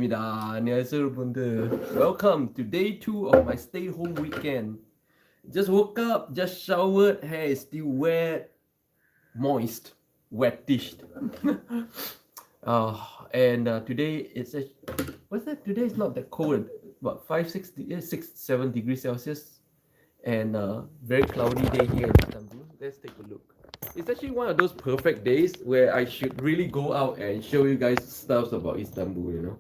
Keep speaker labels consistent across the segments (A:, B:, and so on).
A: 감사합니다. 안녕하세요, 여러분들. Welcome to day 2 of my stay-home weekend. Just woke up, just showered, hair is still wet, moist, wettish. Today it's what's that? Today is not that cold, about 7 degrees Celsius, and very cloudy day here in Istanbul. Let's take a look. It's actually one of those perfect days where I should really go out and show you guys stuff about Istanbul, you know.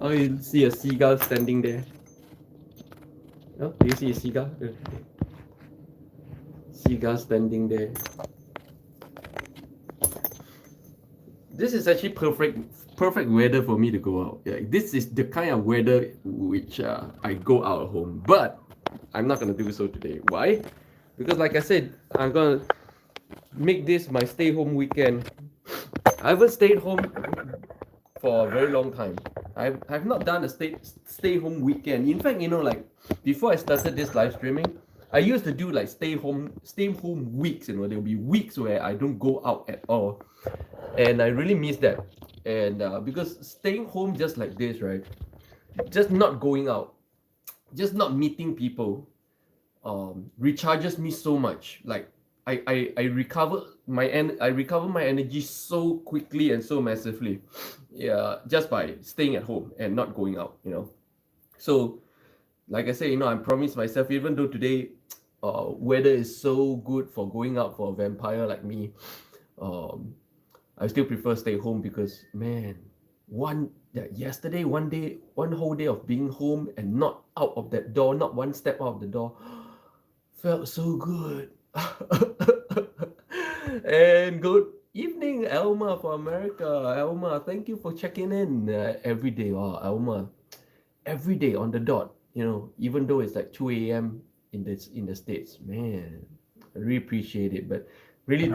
A: Oh, you see a seagull standing there. Oh, do you see a seagull? Seagull standing there. This is actually perfect weather for me to go out. Yeah, this is the kind of weather which I go out at home. But I'm not gonna do so today. Why? Because like I said, I'm gonna make this my stay-home weekend. I haven't stayed home for a very long time. I've not done a stay-home weekend. In fact, you know, like before I started this live streaming, I used to do like stay-home weeks. You know, there'll be weeks where I don't go out at all, and I really miss that. And because staying home just like this, right? Just not going out, just not meeting people, recharges me so much. Like I recover my energy so quickly and so massively, yeah, just by staying at home and not going out, you know. So, like I say, you know, I promised myself, even though today, weather is so good for going out for a vampire like me, I still prefer stay home because man, one whole day of being home and not out of that door, not one step out of the door, felt so good. And good evening, Elma from America. Elma, thank you for checking in every day. Wow, Elma, every day on the dot. You know, even though it's like 2 a.m. in the States, man, I really appreciate it. But really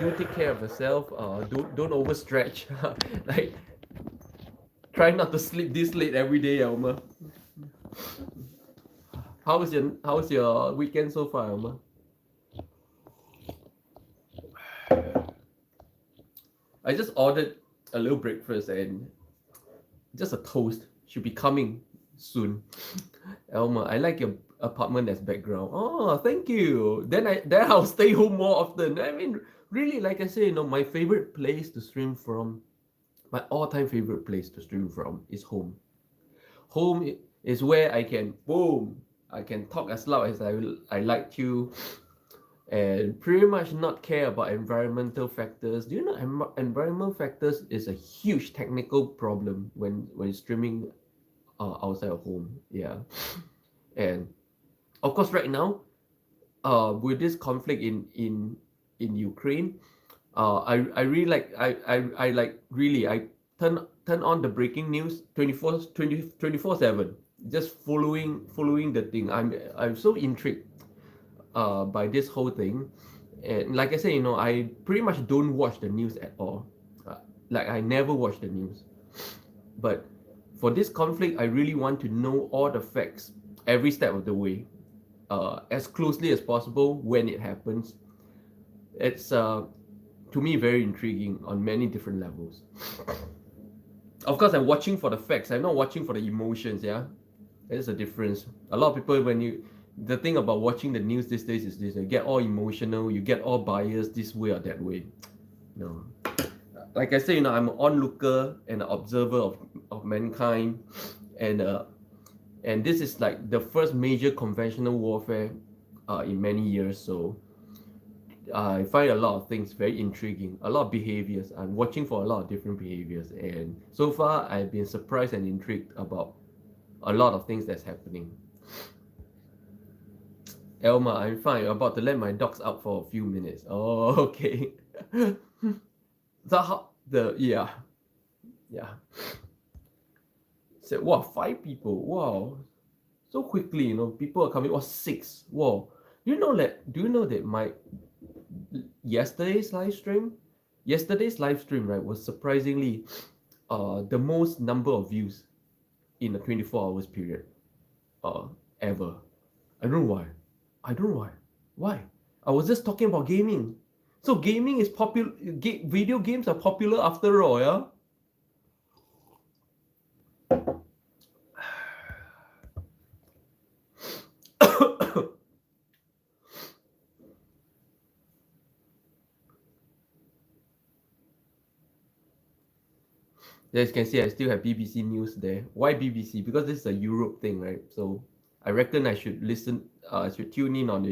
A: do take care of yourself. Don't overstretch. Like, try not to sleep this late every day, Elma. How's your weekend so far, Elma? I just ordered a little breakfast and just a toast. Should be coming soon. Elma, I like your apartment as background. Oh, thank you. Then I'll stay home more often. I mean, really, like I say, you know, my favorite place to stream from, my all-time favorite place to stream from is home. Home is where I can talk as loud as I like to, and pretty much not care about environmental factors. Do you know environmental factors is a huge technical problem when streaming outside of home? Yeah. And of course right now, with this conflict in Ukraine, I really like I turn on the breaking news 24/7, just following the thing. I'm so intrigued by this whole thing. And like I say, you know, I pretty much don't watch the news at all. Like I never watch the news. But for this conflict, I really want to know all the facts every step of the way, as closely as possible when it happens. It's to me very intriguing on many different levels. Of course, I'm watching for the facts. I'm not watching for the emotions. Yeah, there's a difference. A lot of people, the thing about watching the news these days is this: you get all emotional, you get all biased this way or that way. No, like I say, you know, I'm an onlooker and an observer of mankind, and this is like the first major conventional warfare in many years. So I find a lot of things very intriguing, a lot of behaviors. I'm watching for a lot of different behaviors, and so far I've been surprised and intrigued about a lot of things that's happening. Elma, I'm fine. I'm about to let my dogs out for a few minutes. Oh, okay. So yeah. Said, wow, 5 people. Wow. So quickly, you know, people are coming. 6. Wow. Do you know that my yesterday's live stream, right, was surprisingly the most number of views in a 24 hours period ever. I don't know why. Why? I was just talking about gaming. So gaming is popular. Video games are popular after all, yeah? As you can see, I still have BBC News there. Why BBC? Because this is a Europe thing, right? So I reckon I should I should tune in on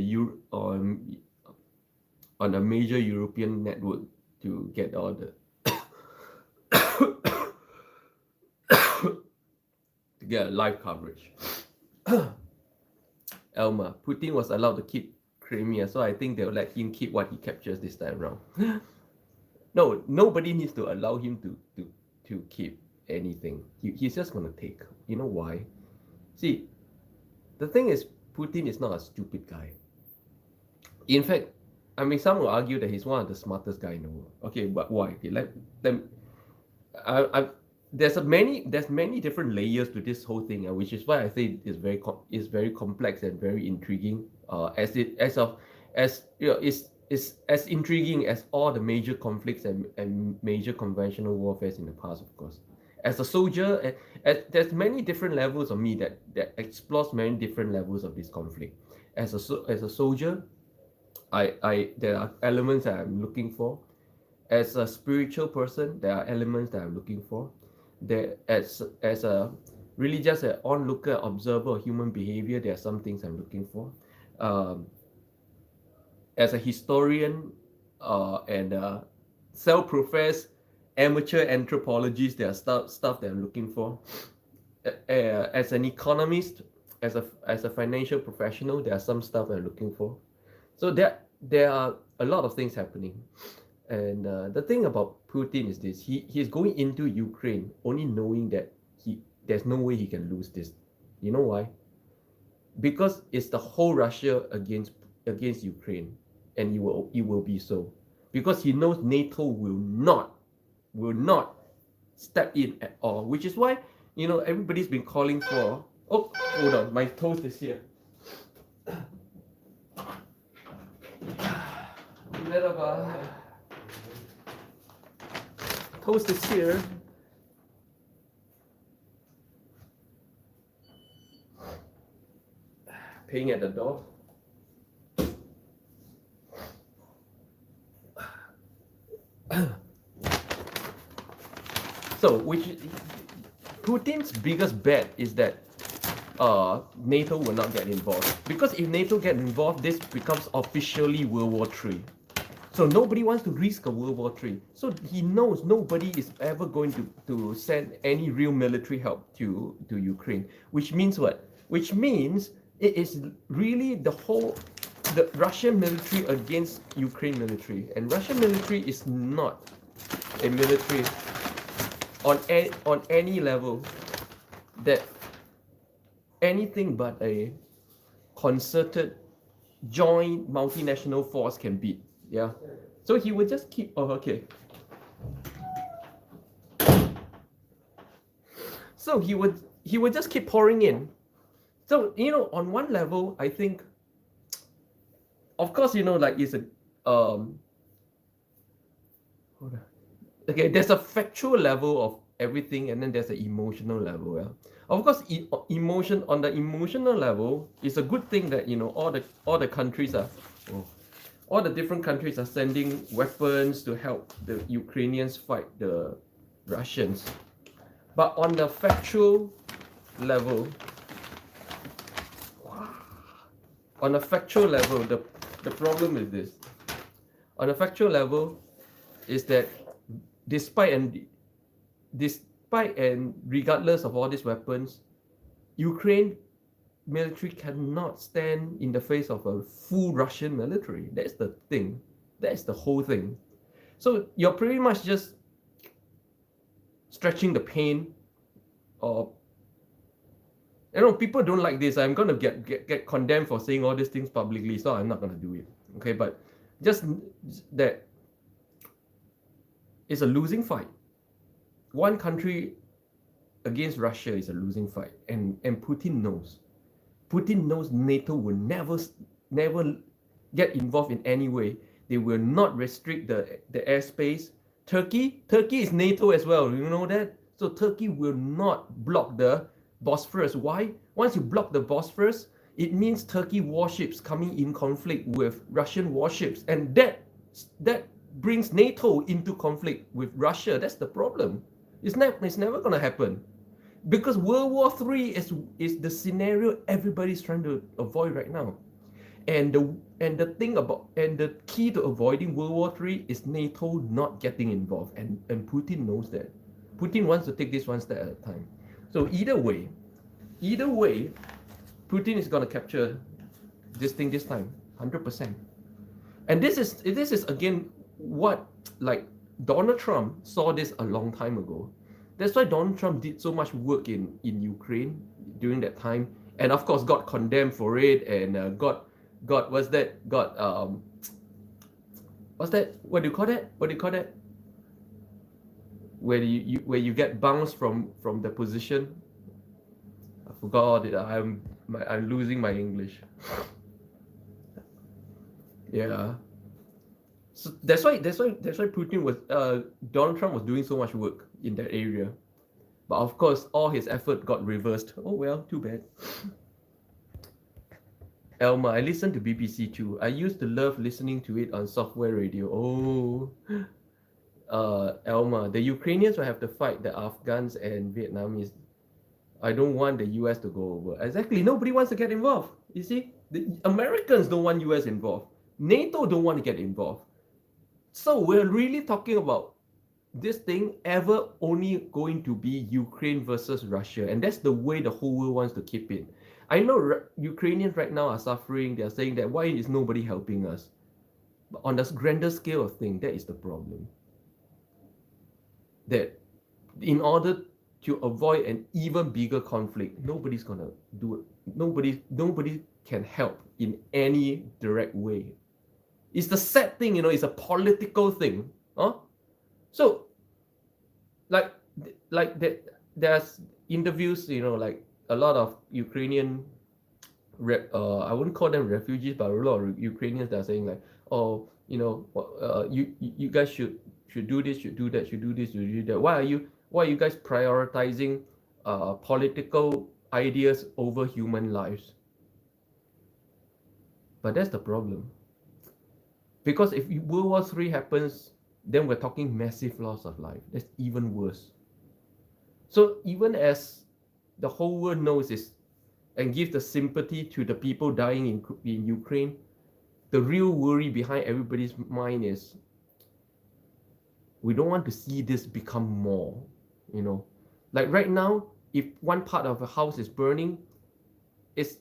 A: on a major European network to get all the to get live coverage. Elma, Putin was allowed to keep Crimea, so I think they'll let him keep what he captures this time around. No, nobody needs to allow him to keep anything. He's just gonna take. You know why? See, the thing is, Putin is not a stupid guy. In fact, I mean, some will argue that he's one of the smartest guy in the world. Okay, but why? Okay, let them. There's many different layers to this whole thing, which is why I say it's very complex and very intriguing. As you know, it's as intriguing as all the major conflicts and major conventional warfares in the past, of course. As a soldier, there's many different levels of me that explores many different levels of this conflict. As a soldier, there are elements that I'm looking for. As a spiritual person, there are elements that I'm looking for. There, as a really just an onlooker, observer of human behavior, there are some things I'm looking for. As a historian and self-professed amateur anthropologist, there are stuff that I'm looking for. As an economist, as a financial professional, there are some stuff I'm looking for. So there are a lot of things happening. And the thing about Putin is this: he's going into Ukraine only knowing that there's no way he can lose this. You know why? Because it's the whole Russia against Ukraine, and it will be so. Because he knows NATO will not step in at all. Which is why, you know, everybody's been calling for. Oh, hold on, my toast is here. Toast is here. Paying at the door. So, Putin's biggest bet is that NATO will not get involved. Because if NATO get involved, this becomes officially World War III. So nobody wants to risk a World War III. So he knows nobody is ever going to send any real military help to Ukraine. Which means what? Which means it is really the Russian military against Ukraine military. And Russian military is not a military on any level that anything but a concerted joint multinational force can beat. Yeah, so he would just keep. Oh, okay. So he would just keep pouring in. So, you know, on one level, I think, of course, you know, like it's a hold on. Okay, there's a factual level of everything, and then there's an emotional level. Yeah, of course, emotion on the emotional level is a good thing that, you know, all the countries are. Oh, all the different countries are sending weapons to help the Ukrainians fight the Russians. But on the factual level, the problem is this. On a factual level, is that despite and regardless of all these weapons, Ukraine military cannot stand in the face of a full Russian military. That's the thing. That's the whole thing. So you're pretty much just stretching the pain. Or, you know, people don't like this. I'm gonna get condemned for saying all these things publicly, so I'm not gonna do it. Okay, but just that it's a losing fight. One country against Russia is a losing fight, and Putin knows. Putin knows NATO will never get involved in any way. They will not restrict the airspace. Turkey is NATO as well. You know that? So Turkey will not block the Bosphorus. Why? Once you block the Bosphorus, It means Turkey warships coming in conflict with Russian warships, and that brings NATO into conflict with Russia. That's the problem. It's never gonna happen, because World War III is the scenario everybody's trying to avoid right now. And the key to avoiding World War III is NATO not getting involved, and Putin knows that. Putin wants to take this one step at a time. So either way, Putin is gonna capture this thing this time, 100%. And this is again what, like, Donald Trump saw this a long time ago. That's why Donald Trump did so much work in Ukraine during that time, and of course got condemned for it, and got what do you call that? Where you get bounced from the position. I forgot it. I'm losing my English. Yeah. So that's why Putin was Donald Trump was doing so much work in that area. But of course all his effort got reversed. Oh well, too bad. Elma, I listen to BBC too. I used to love listening to it on software radio. Oh. Elma, the Ukrainians will have to fight the Afghans and Vietnamese. I don't want the US to go over. Exactly. Nobody wants to get involved. You see, the Americans don't want US involved. NATO don't want to get involved. So we're really talking about this thing ever only going to be Ukraine versus Russia, and that's the way the whole world wants to keep it. I know Ukrainians right now are suffering. They're saying that why is nobody helping us? But on this grander scale of thing, that is the problem. That in order to avoid an even bigger conflict, nobody's gonna do it. Nobody can help in any direct way. It's the sad thing, it's a political thing. Huh? So, like that, there's interviews, like a lot of Ukrainian, I wouldn't call them refugees, but a lot of Ukrainians that are saying like, oh, you guys should do this, should do that, should do this, should do that. Why are you guys prioritizing political ideas over human lives? But that's the problem. Because if World War III happens, then we're talking massive loss of life. That's even worse. So even as the whole world knows this and gives the sympathy to the people dying in Ukraine, the real worry behind everybody's mind is we don't want to see this become more, Like right now, if one part of a house is burning, it's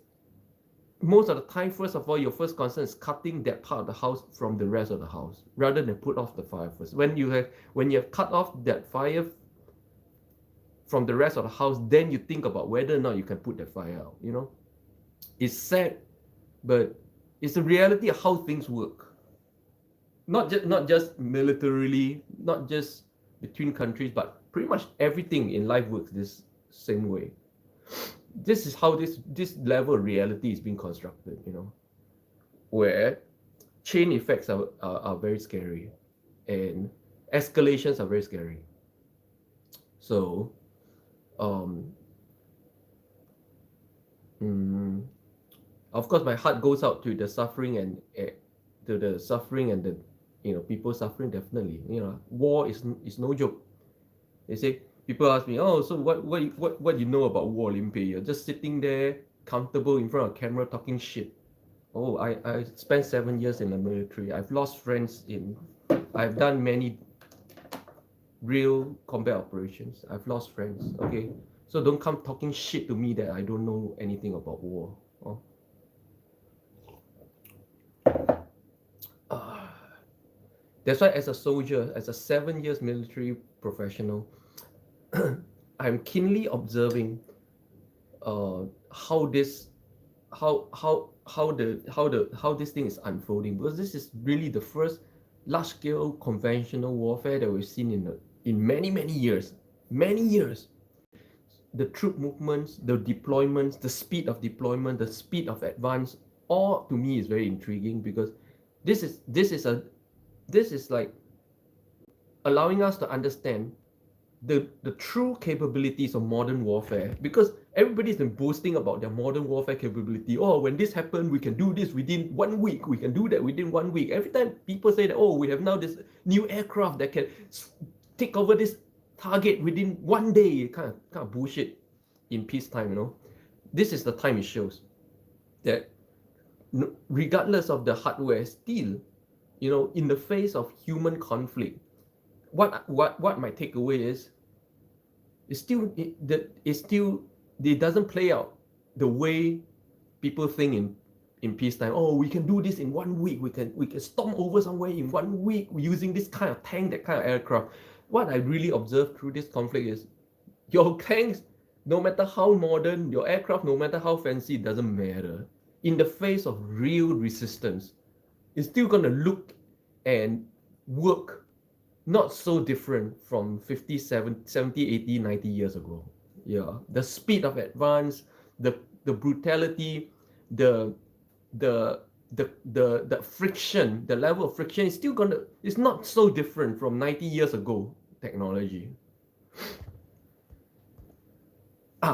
A: most of the time, first of all, your first concern is cutting that part of the house from the rest of the house, rather than put off the fire first. When you have cut off that fire from the rest of the house, then you think about whether or not you can put the fire out. It's sad, but it's the reality of how things work. Not just militarily, not just between countries, but pretty much everything in life works this same way. This is how this level of reality is being constructed, where chain effects are very scary and escalations are very scary. So, of course, my heart goes out to the suffering and the people suffering. Definitely, war is no joke. They say. People ask me, oh, so what do you know about war, Limpeh? You're just sitting there, comfortable in front of a camera, talking shit. Oh, I spent 7 years in the military. I've lost friends I've done many real combat operations. I've lost friends. Okay, so don't come talking shit to me that I don't know anything about war. Oh. That's why, as a soldier, as a 7 years military professional, I'm keenly observing how this thing is unfolding, because this is really the first large-scale conventional warfare that we've seen in many years. The troop movements, the deployments, the speed of deployment, the speed of advance, all to me is very intriguing, because this is like allowing us to understand the true capabilities of modern warfare, because everybody's been boasting about their modern warfare capability. Oh, when this happened, we can do this within 1 week. We can do that within 1 week. Every time people say that, oh, we have now this new aircraft that can take over this target within 1 day, kind of bullshit in peacetime, you know. This is the time it shows that regardless of the hardware, still, you know, in the face of human conflict, what my takeaway is, it doesn't play out the way people think in peacetime. Oh, we can do this in 1 week. We can storm over somewhere in 1 week using this kind of tank, that kind of aircraft. What I really observed through this conflict is your tanks, no matter how modern, your aircraft, no matter how fancy, it doesn't matter. In the face of real resistance, it's still gonna look and work not so different from 50, 70, 80, 90 years ago. Yeah, the speed of advance, the brutality, the friction, the level of friction is still gonna, it's not so different from 90 years ago technology.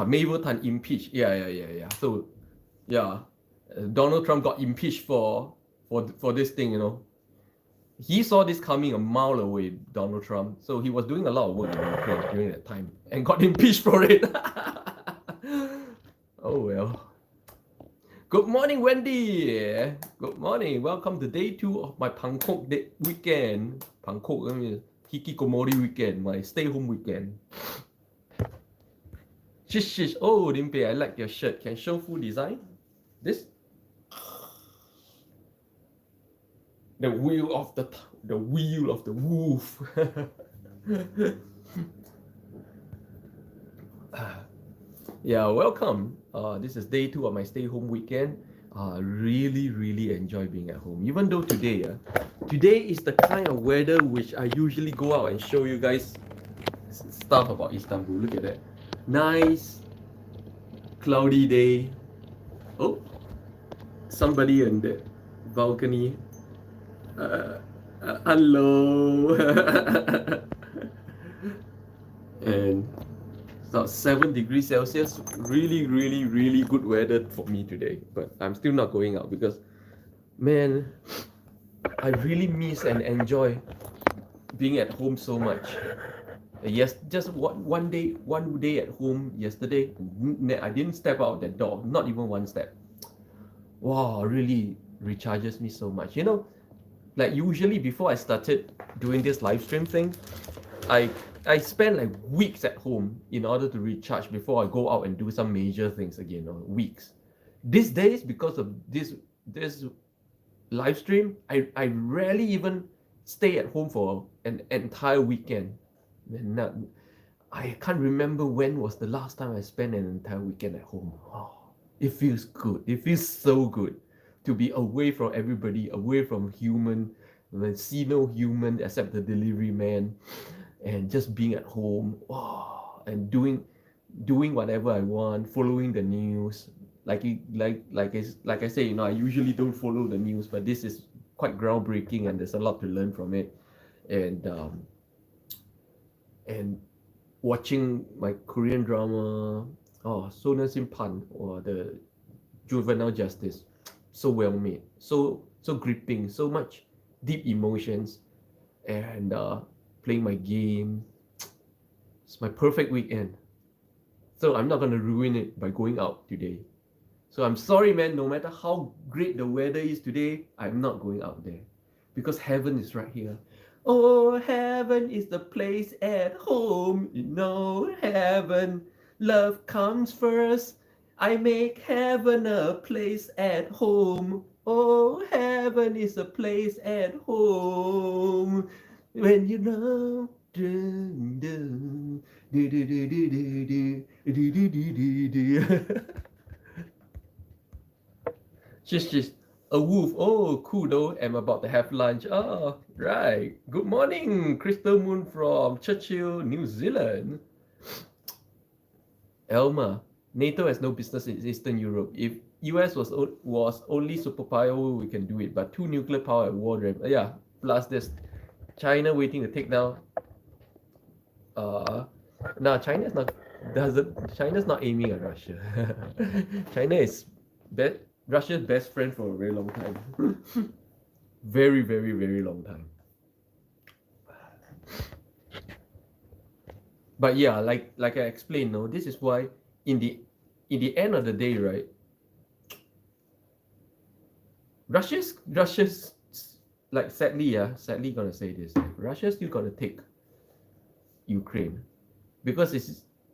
A: Mabel Tan impeached. Yeah. So, yeah, Donald Trump got impeached for this thing, you know. He saw this coming a mile away, Donald Trump. So he was doing a lot of work in Ukraine during that time and got impeached for it. Oh well. Good morning, Wendy. Good morning. Welcome to day 2 of my Bangkok weekend. Bangkok, I mean, hikikomori weekend, my stay-home weekend. Shish. Oh, Limpeh, I like your shirt. Can show full design? This? The wheel of the wolf. Yeah, welcome. This is day 2 of my stay-home weekend. Really enjoy being at home. Even though today is the kind of weather which I usually go out and show you guys stuff about Istanbul. Look at that. Nice, cloudy day. Oh, somebody in the balcony. Hello. And it's about 7 degrees Celsius. Really good weather for me today. But I'm still not going out because, man, I really miss and enjoy being at home so much. Yes, just one day at home yesterday, I didn't step out that door, not even one step. Wow, really recharges me so much. You know, like usually before I started doing this live stream thing, I spend like weeks at home in order to recharge before I go out and do some major things again, or weeks. These days, because of this live stream, I rarely even stay at home for an entire weekend. I can't remember when was the last time I spent an entire weekend at home. Oh, it feels good. It feels so good to be away from everybody, away from human, see no human except the delivery man, and just being at home. Oh, and doing whatever I want, following the news. Like I say, you know, I usually don't follow the news, but this is quite groundbreaking, and there's a lot to learn from it. And watching my Korean drama, Sona Simpan, or the Juvenile Justice, so well made, so gripping, so much deep emotions, and playing my game. It's my perfect weekend. So I'm not gonna ruin it by going out today. So I'm sorry, man, no matter how great the weather is today, I'm not going out there. Because heaven is right here. Oh, heaven is the place at home. You know, heaven, love comes first. I make heaven a place at home. Oh, heaven is a place at home. When you know. Just a wolf. Oh, cool though. I'm about to have lunch. Oh, right. Good morning, Crystal Moon from Churchill, New Zealand. Elma, NATO has no business in Eastern Europe. If US was only superpower, we can do it. But 2 nuclear power at war, yeah. Plus there's China waiting to take down No, China's not aiming at Russia. China is Russia's best friend for a very long time. Very, very, very long time. But yeah, like I explained, no, this is why in the end of the day, right? Russia's like sadly gonna say this. Russia's still gonna take Ukraine because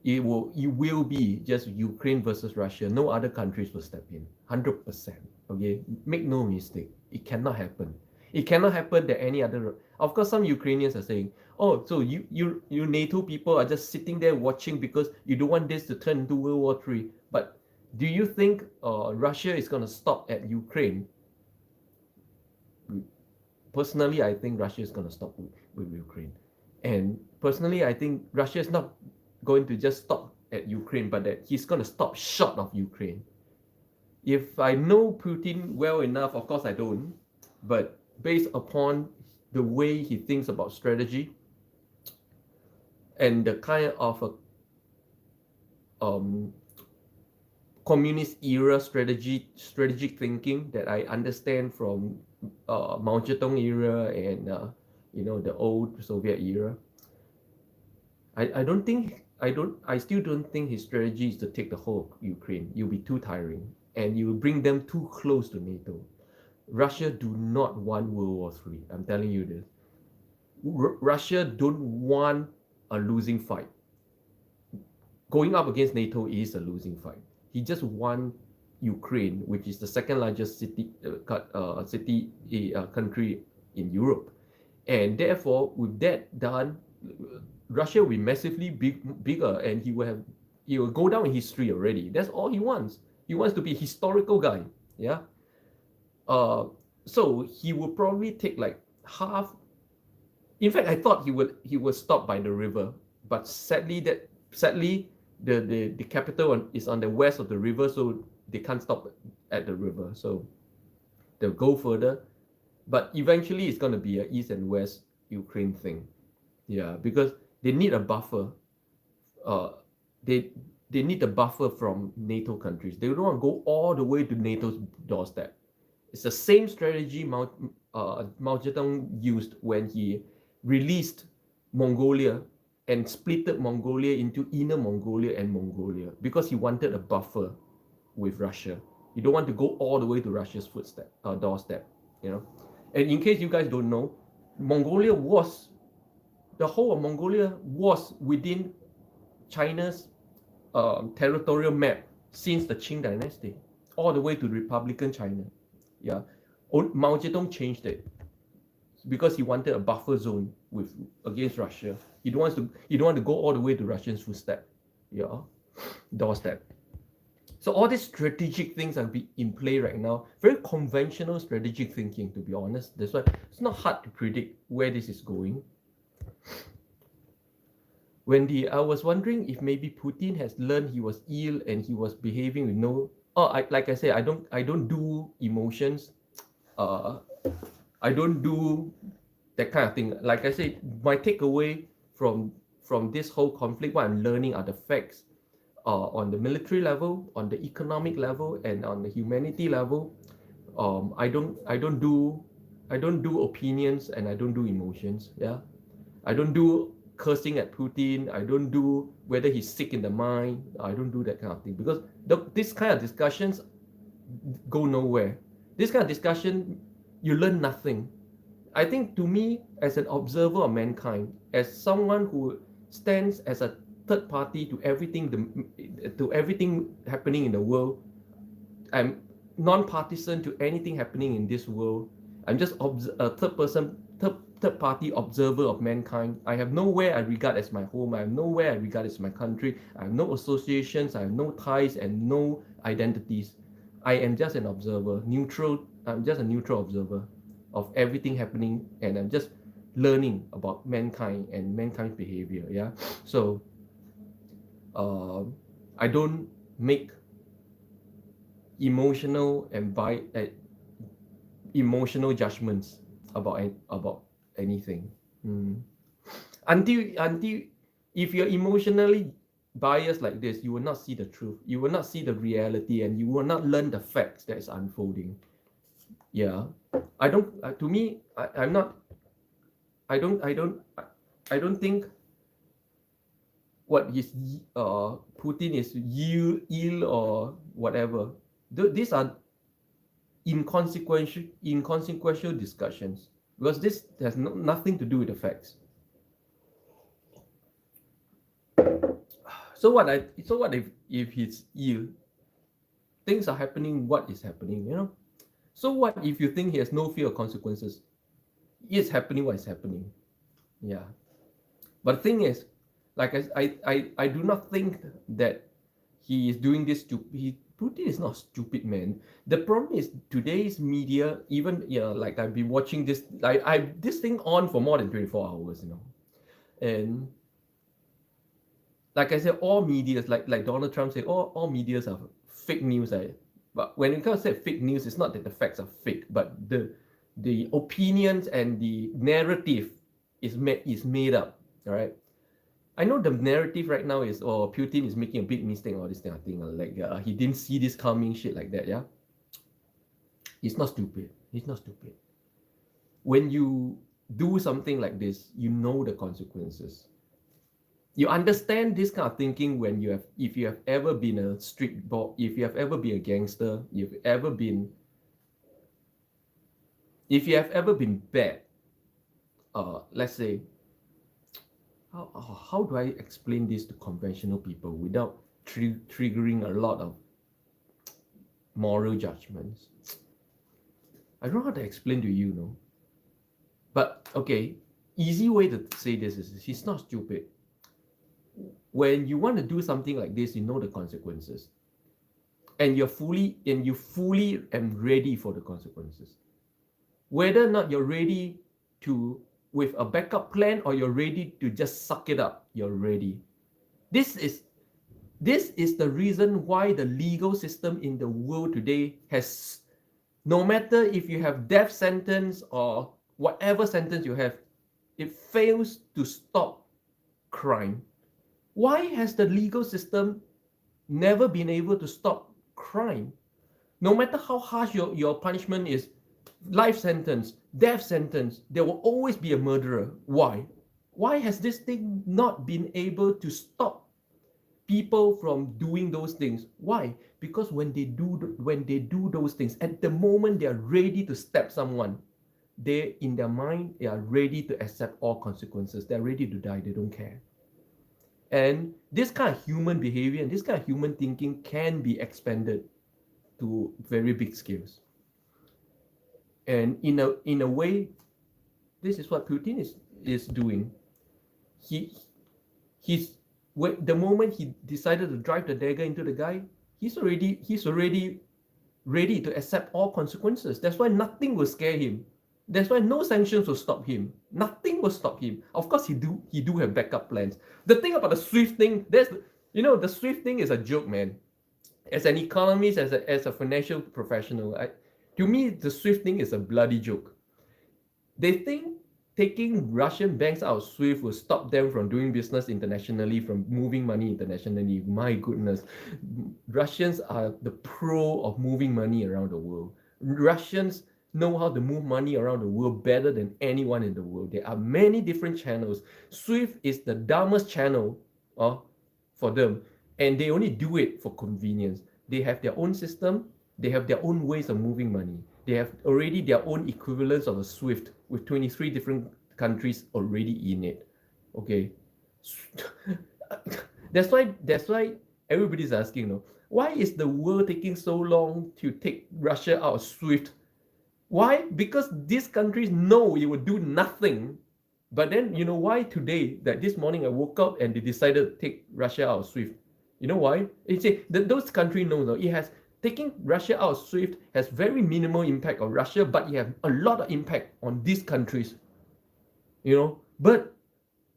A: it will be just Ukraine versus Russia. No other countries will step in. 100%. Okay, make no mistake. It cannot happen. It cannot happen that any other. Of course, some Ukrainians are saying, "Oh, so you NATO people are just sitting there watching because you don't want this to turn into World War III." But do you think Russia is going to stop at Ukraine? Personally, I think Russia is going to stop with Ukraine. And personally, I think Russia is not going to just stop at Ukraine, but that he's going to stop short of Ukraine. If I know Putin well enough, of course I don't, but based upon the way he thinks about strategy and the kind of communist era strategic thinking that I understand from Mao Zedong era and the old Soviet era, I still don't think his strategy is to take the whole of Ukraine. You'll be too tiring and you will bring them too close to NATO. Russia do not want World War III. I'm telling you this. Russia don't want a losing fight. Going up against NATO is a losing fight. He just won Ukraine, which is the second largest country in Europe, and therefore, with that done, Russia will be massively bigger, and he will go down in history already. That's all he wants. He wants to be a historical guy. Yeah. So he will probably take like half. In fact, I thought he would stop by the river, but sadly the capital is on the west of the river, so they can't stop at the river. So they'll go further, but eventually it's going to be an east and west Ukraine thing. Yeah, because they need a buffer. They need a buffer from NATO countries. They don't want to go all the way to NATO's doorstep. It's the same strategy Mao Zedong used when he released Mongolia and splitted Mongolia into Inner Mongolia and Mongolia because he wanted a buffer with Russia. You don't want to go all the way to Russia's doorstep, And in case you guys don't know, the whole of Mongolia was within China's territorial map since the Qing dynasty, all the way to Republican China. Yeah, Mao Zedong changed it because he wanted a buffer zone against Russia. You don't want to go all the way to Russian's footstep, doorstep. So all these strategic things are in play right now. Very conventional strategic thinking, to be honest. That's why it's not hard to predict where this is going. Wendy, I was wondering if maybe Putin has learned he was ill and he was behaving with no. Like I said, I don't do emotions. I don't do that kind of thing. Like I said, my takeaway from this whole conflict, what I'm learning are the facts on the military level, on the economic level, and on the humanity level. I don't do opinions and I don't do emotions. Yeah, I don't do cursing at Putin. I don't do whether he's sick in the mind. I don't do that kind of thing because this kind of discussions go nowhere. This kind of discussion, you learn nothing. I think to me, as an observer of mankind, as someone who stands as a third party to everything happening in the world, I'm non-partisan to anything happening in this world. I'm just a third party observer of mankind. I have nowhere I regard as my home. I have nowhere I regard as my country. I have no associations. I have no ties and no identities. I am just an observer, neutral. I'm just a neutral observer of everything happening, and I'm just learning about mankind and mankind's behavior. Yeah, so I don't make emotional judgments about anything until If you're emotionally biased like this, you will not see the truth. You will not see the reality, and you will not learn the facts that is unfolding. Yeah, I don't. To me, I'm not. I don't think what is Putin is ill or whatever. These are inconsequential discussions, because this has nothing to do with the facts. So what if he's ill? Things are happening. What is happening? So what if you think he has no fear of consequences? It's happening what is happening. Yeah. But the thing is, like I do not think that he is doing this to Putin is not a stupid man. The problem is today's media, even like I've been watching this this thing on for more than 24 hours, and like I said, all medias, like Donald Trump said, all medias are fake news. But when it comes to fake news, it's not that the facts are fake, but the opinions and the narrative is made up. All right. I know the narrative right now is, Putin is making a big mistake or this kind of thing. Like he didn't see this coming, shit like that. Yeah. He's not stupid. He's not stupid. When you do something like this, you know the consequences. You understand this kind of thinking if you have ever been a street boy, if you have ever been a gangster, if you have ever been bad, let's say, how do I explain this to conventional people without triggering a lot of moral judgments? I don't know how to explain to you, no. But okay, easy way to say this is he's not stupid. When you want to do something like this, you know the consequences, and you fully and ready for the consequences. Whether or not you're ready to with a backup plan or you're ready to just suck it up, you're ready. This is the reason why the legal system in the world today has, no matter if you have death sentence or whatever sentence you have, it fails to stop crime. Why has the legal system never been able to stop crime? No matter how harsh your punishment is, life sentence, death sentence, there will always be a murderer. Why? Why has this thing not been able to stop people from doing those things? Why? Because when they do those things, at the moment they are ready to stab someone, in their mind, they are ready to accept all consequences. They're ready to die. They don't care. And this kind of human behavior and this kind of human thinking can be expanded to very big scales. And in a way, this is what Putin is doing. The moment he decided to drive the dagger into the guy, he's already ready to accept all consequences. That's why nothing will scare him. That's why no sanctions will stop him. Nothing will stop him. Of course, he do have backup plans. The thing about the SWIFT thing, the SWIFT thing is a joke, man. As an economist, as a financial professional, to me, the SWIFT thing is a bloody joke. They think taking Russian banks out of SWIFT will stop them from doing business internationally, from moving money internationally. My goodness, Russians are the pro of moving money around the world. Russians know how to move money around the world better than anyone in the world. There are many different channels. SWIFT is the dumbest channel for them, and they only do it for convenience. They have their own system. They have their own ways of moving money. They have already their own equivalents of a SWIFT with 23 different countries already in it. Okay. That's why everybody's asking, why is the world taking so long to take Russia out of SWIFT? Why? Because these countries know it would do nothing. But then, why today, that this morning I woke up and they decided to take Russia out of SWIFT? You know why? They say that those countries know it has, taking Russia out of SWIFT has very minimal impact on Russia, but it has a lot of impact on these countries. But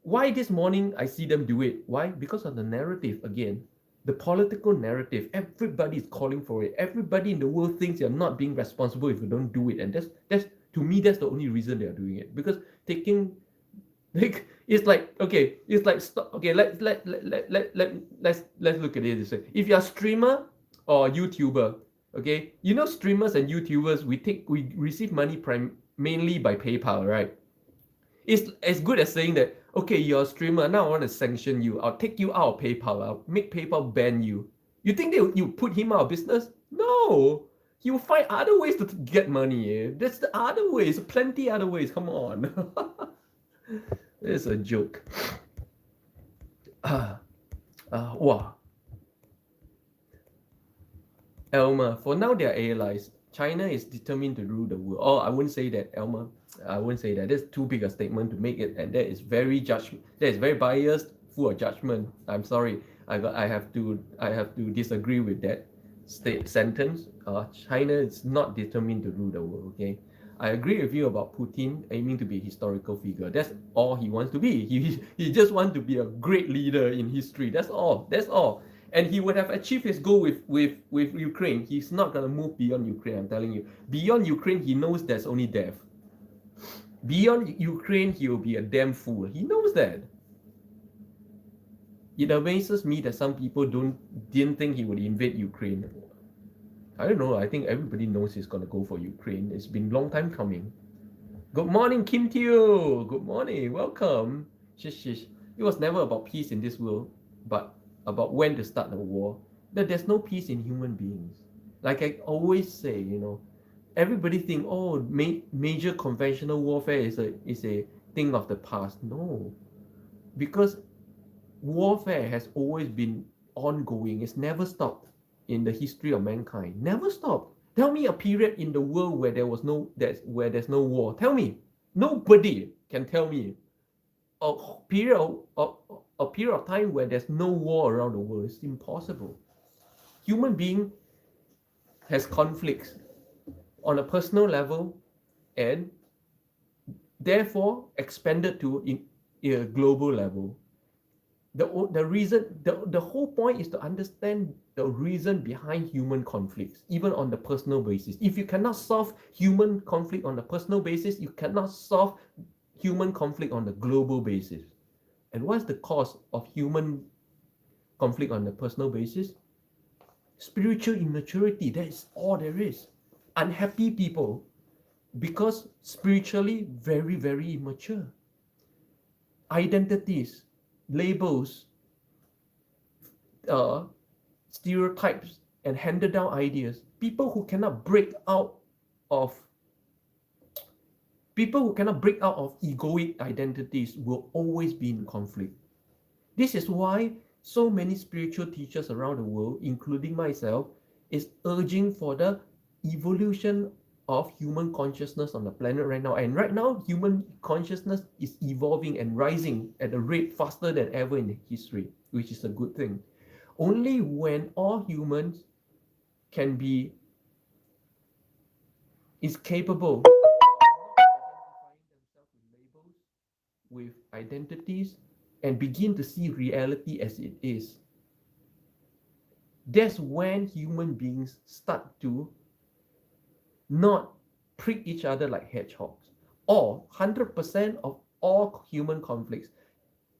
A: why this morning I see them do it? Why? Because of the narrative again. The political narrative, everybody is calling for it. Everybody in the world thinks you're not being responsible if you don't do it. And that's to me, that's the only reason they are doing it. Because taking Like it's like okay, it's like stop. Okay, let's look at it this way. If you're a streamer or a YouTuber, okay, you know streamers and YouTubers, we receive money mainly by PayPal, right? It's as good as saying that okay, you're a streamer now. I want to sanction you. I'll take you out of PayPal. I'll make PayPal ban you. You think you put him out of business? No. He will find other ways to get money. That's the other ways. Plenty other ways. Come on. It's a joke. Wow. Elmer, for now they are allies. China is determined to rule the world. Oh, I wouldn't say that, Elmer. I wouldn't say that. That's too big a statement to make it, and that is very biased, full of judgment. I'm sorry. I have to disagree with that sentence. China is not determined to rule the world. Okay. I agree with you about Putin aiming to be a historical figure. That's all he wants to be. He just wants to be a great leader in history. That's all. That's all. And he would have achieved his goal with Ukraine. He's not gonna move beyond Ukraine. I'm telling you. Beyond Ukraine, he knows there's only death. Beyond Ukraine, he will be a damn fool. He knows that. It amazes me that some people didn't think he would invade Ukraine. I don't know. I think everybody knows he's gonna go for Ukraine. It's been a long time coming. Good morning, Kim Teo. Good morning. Welcome. Shish. It was never about peace in this world, but about when to start the war. That there's no peace in human beings. Like I always say, everybody think, oh, major conventional warfare is a thing of the past. No, because warfare has always been ongoing. It's never stopped in the history of mankind. Never stopped. Tell me a period in the world where there's no war. Tell me. Nobody can tell me a period of time where there's no war around the world. It's impossible. Human being has conflicts on a personal level and therefore expanded to a global level. The whole point is to understand the reason behind human conflicts, even on the personal basis. If you cannot solve human conflict on the personal basis, you cannot solve human conflict on the global basis. And what's the cause of human conflict on the personal basis? Spiritual immaturity. That is all there is. Unhappy people because spiritually very, very immature. Identities, labels, stereotypes, and handed down ideas. People who cannot break out of egoic identities will always be in conflict. This is why so many spiritual teachers around the world, including myself, is urging for the evolution of human consciousness on the planet right now. And right now, human consciousness is evolving and rising at a rate faster than ever in history, which is a good thing. Only when all humans is capable of identifying themselves with labels, with identities, and begin to see reality as it is. That's when human beings start to not prick each other like hedgehogs. Or 100% of all human conflicts,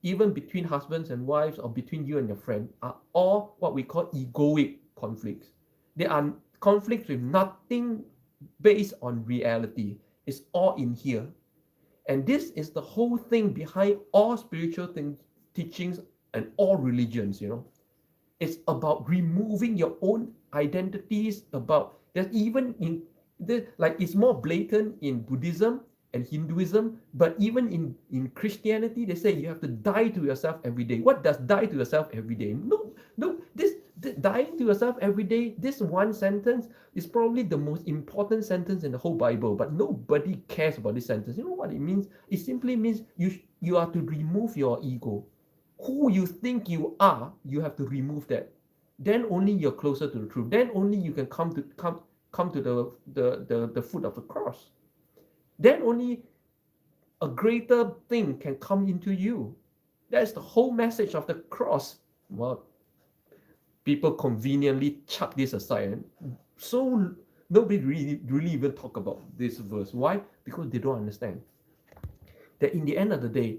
A: even between husbands and wives or between you and your friend, are all what we call egoic conflicts. They are conflicts with nothing based on reality. It's all in here. And this is the whole thing behind all spiritual teachings and all religions, It's about removing your own identities, about that even in it's more blatant in Buddhism and Hinduism, but even in Christianity, they say you have to die to yourself every day. What does die to yourself every day? No, this dying to yourself every day, this one sentence is probably the most important sentence in the whole Bible, but nobody cares about this sentence. You know what it means? It simply means you are to remove your ego. Who you think you are, you have to remove that. Then only you're closer to the truth. Then only you can come to the foot of the cross. Then only a greater thing can come into you. That's the whole message of the cross. Well, people conveniently chuck this aside, and so nobody really even talk about this verse. Why? Because they don't understand that in the end of the day,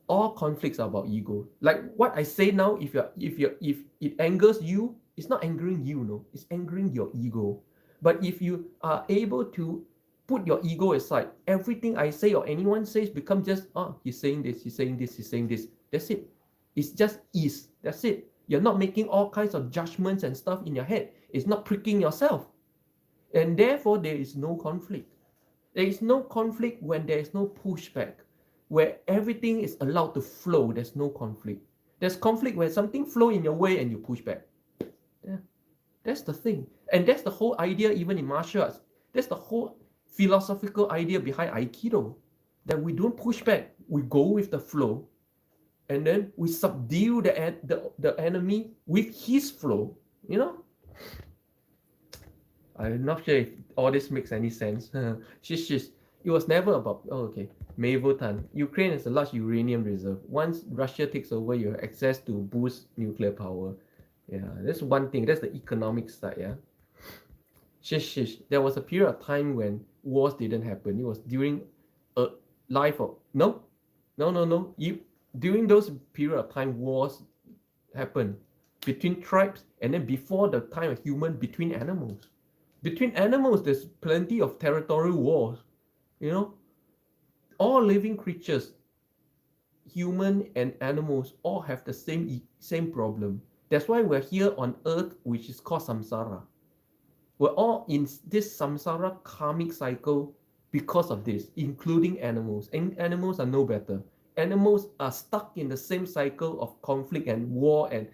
A: all conflicts are about ego. Like what I say now, if it angers you, it's not angering you, no, it's angering your ego. But if you are able to put your ego aside, everything I say or anyone says become just, he's saying this, he's saying this, he's saying this. That's it. It's just is. That's it. You're not making all kinds of judgments and stuff in your head. It's not pricking yourself. And therefore, there is no conflict. There is no conflict when there is no pushback. Where everything is allowed to flow, there's no conflict. There's conflict where something flow in your way and you push back. Yeah. That's the thing. And that's the whole idea even in martial arts. That's the whole philosophical idea behind Aikido. That we don't push back. We go with the flow. And then we subdue the enemy with his flow. You know? I'm not sure if all this makes any sense. Shish. It was never about, okay. Mavotan. Ukraine is a large uranium reserve. Once Russia takes over, you have access to boost nuclear power. Yeah, that's one thing. That's the economic side, yeah. Shish. There was a period of time when wars didn't happen. It was during a life of... No. During those period of time, wars happen between tribes, and then before the time of human, between animals. Between animals, there's plenty of territorial wars. You know, all living creatures, human and animals, all have the same problem. That's why we're here on earth, which is called samsara. We're all in this samsara karmic cycle because of this, including animals. And animals are no better. Animals are stuck in the same cycle of conflict and war, and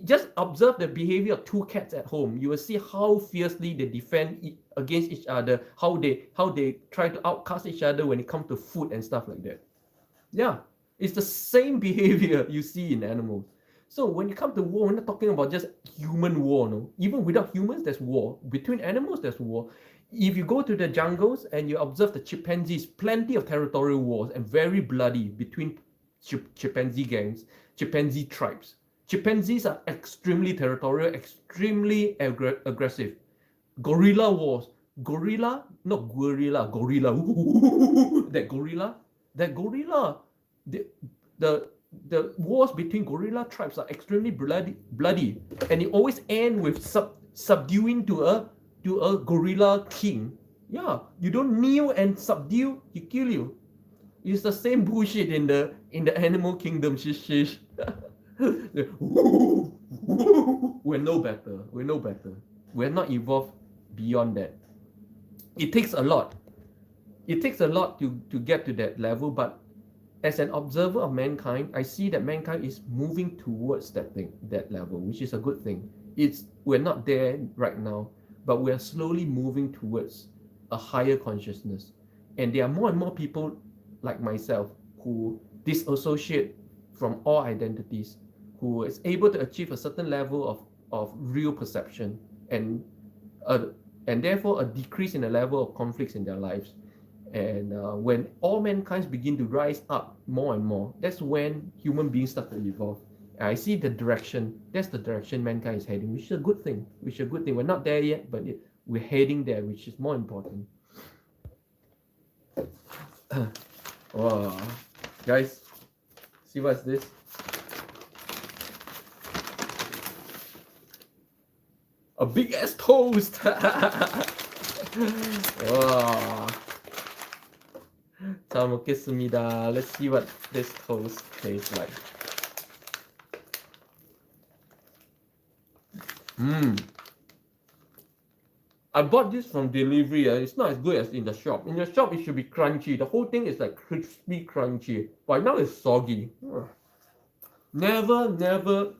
A: just observe the behavior of two cats at home. You will see how fiercely they defend against each other, how they try to outcast each other when it comes to food and stuff like that. Yeah, it's the same behavior you see in animals. So when it comes to war, we're not talking about just human war, no. Even without humans, there's war. Between animals, there's war. If you go to the jungles and you observe the chimpanzees, plenty of territorial wars and very bloody between chimpanzee gangs, chimpanzee tribes. Chimpanzees are extremely territorial, extremely aggressive. Gorilla wars. Gorilla. That gorilla. The wars between gorilla tribes are extremely bloody. And it always ends with subduing to a gorilla king. Yeah, you don't kneel and subdue, he kill you. It's the same bullshit in the animal kingdom. Shish. We're no better. We're not evolved beyond that. It takes a lot. To get to that level, but as an observer of mankind, I see that mankind is moving towards that level, which is a good thing. We're not there right now, but we're slowly moving towards a higher consciousness. And there are more and more people like myself who disassociate from all identities, who is able to achieve a certain level of real perception, and therefore a decrease in the level of conflicts in their lives. And when all mankind begin to rise up more and more, that's when human beings start to evolve. And I see the direction. That's the direction mankind is heading, which is a good thing. We're not there yet, but we're heading there, which is more important. Wow. Guys, see what's this? A big ass toast. Wow. 잘 먹겠습니다. Let's see what this toast tastes like. I bought this from delivery. It's not as good as in the shop. In the shop, it should be crunchy. The whole thing is like crispy, crunchy. But now it's soggy. Never.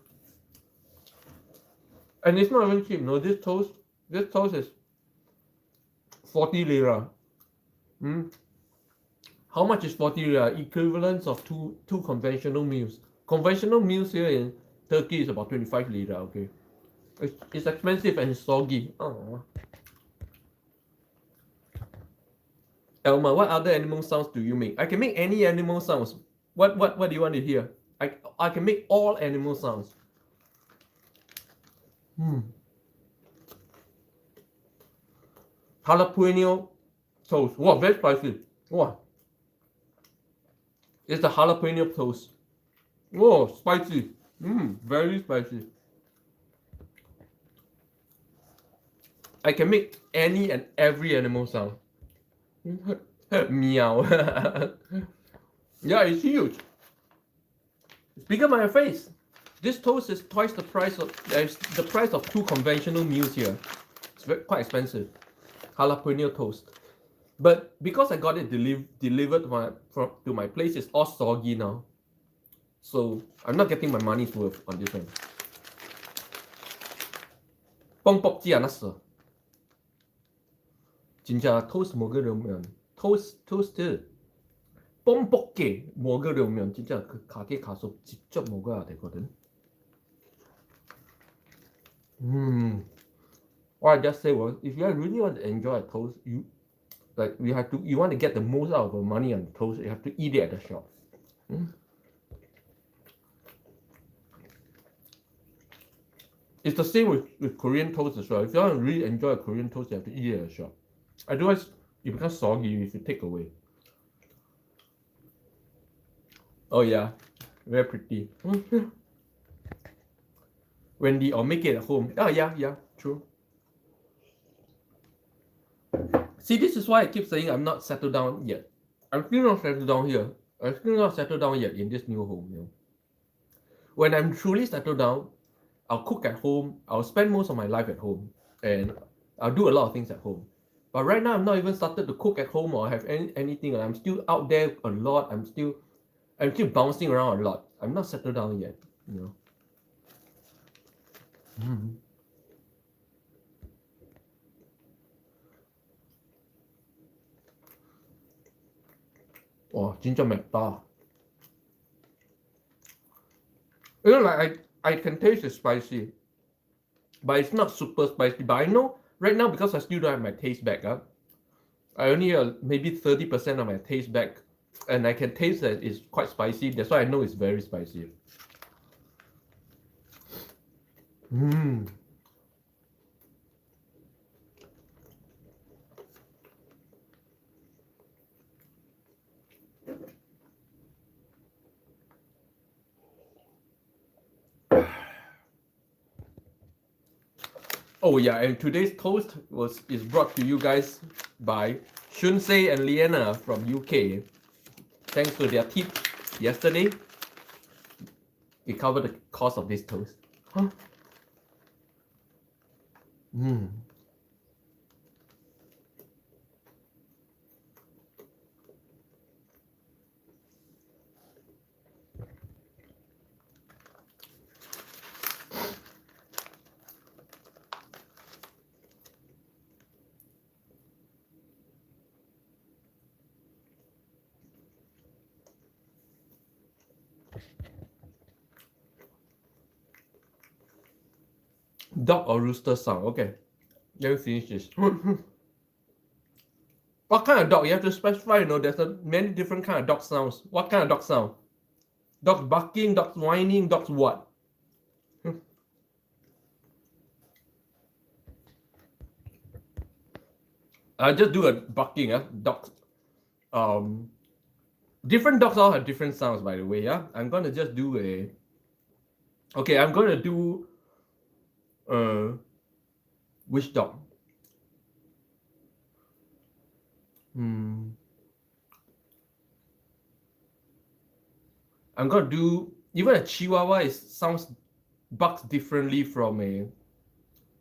A: And it's not even cheap. No, this toast is 40 lira. How much is 40 lira? Equivalence of two conventional meals. Conventional meals here in Turkey is about 25 lira. Okay, it's expensive and it's soggy. Oh. Elma, what other animal sounds do you make? I can make any animal sounds. What do you want to hear? I can make all animal sounds. Jalapeno toast. Wow, very spicy. Wow. It's the jalapeno toast. Oh, spicy. Very spicy. I can make any and every animal sound. Meow. Yeah, it's huge. It's bigger than my face. This toast is twice the price of two conventional meals here. It's quite expensive. Jalapeno toast. But because I got it delivered to my place, it's all soggy now. So I'm not getting my money's worth on this one. 뻥뻑지 않았어. 진짜 토스트 먹으려면 토스트 뻥뻑게 먹으려면 진짜 그 가게 가서 직접 먹어야 되거든. What I just said was, if you really want to enjoy a toast, you want to get the most out of your money on toast, you have to eat it at the shop. It's the same with Korean toast as well. If you want to really enjoy a Korean toast, you have to eat it at the shop. Otherwise, it becomes soggy if you take away. Oh yeah, very pretty. Wendy, or make it at home. Oh yeah, true. See, this is why I keep saying I'm not settled down yet. I'm still not settled down here. I'm still not settled down yet in this new home. You know? When I'm truly settled down, I'll cook at home. I'll spend most of my life at home, and I'll do a lot of things at home. But right now, I'm not even started to cook at home or have anything. I'm still out there a lot. I'm still bouncing around a lot. I'm not settled down yet. You know. Oh, 진짜 맵다. You know, like I can taste the spicy, but it's not super spicy. But I know right now, because I still don't have my taste back. I only have maybe 30% of my taste back, and I can taste that it's quite spicy. That's why I know it's very spicy. Oh yeah, and today's toast is brought to you guys by Shunsei and Liana from UK. Thanks to their tip yesterday, we covered the cost of this toast. Dog or rooster sound? Okay, let me finish this. What kind of dog? You have to specify. You know, there's many different kind of dog sounds. What kind of dog sound? Dogs barking, dogs whining, dogs what? I'll just do a barking. Dogs. Different dogs all have different sounds, by the way. Yeah, I'm gonna just do a. Okay, I'm gonna do. Which dog? I'm gonna do even a Chihuahua. Sounds barks differently from a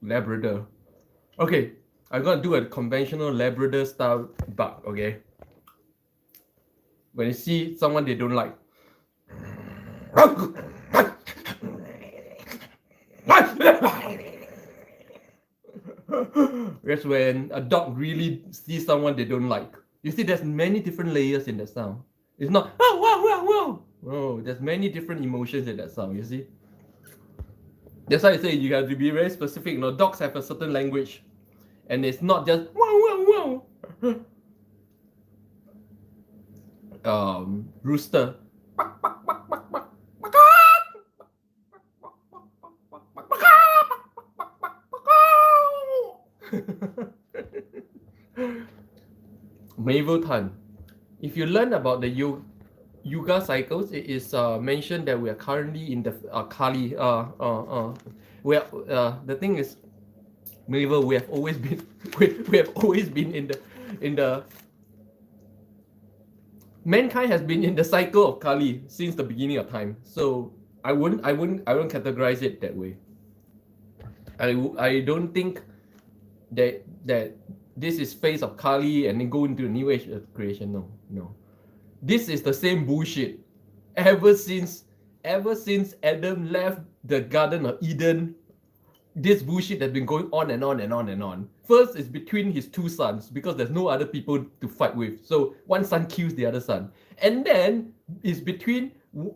A: Labrador. Okay, I'm gonna do a conventional Labrador style bark. Okay, when you see someone they don't like. That's when a dog really sees someone they don't like. You see, there's many different layers in that sound. It's not oh wow wow wow. Oh, there's many different emotions in that sound. You see. That's why I say you have to be very specific. You know, dogs have a certain language, and it's not just wow wow wow. Rooster. Medieval time. If you learn about the Yuga cycles, it is mentioned that we are currently in the Kali. The thing is, Believer, we have always been we have always been in the mankind has been in the cycle of Kali since the beginning of time. So I wouldn't categorize it that way. I don't think that this is phase of Kali and then go into the new age of creation. No. This is the same bullshit ever since Adam left the Garden of Eden. This bullshit has been going on and on and on and on. First, it's between his two sons because there's no other people to fight with. So one son kills the other son, and then it's between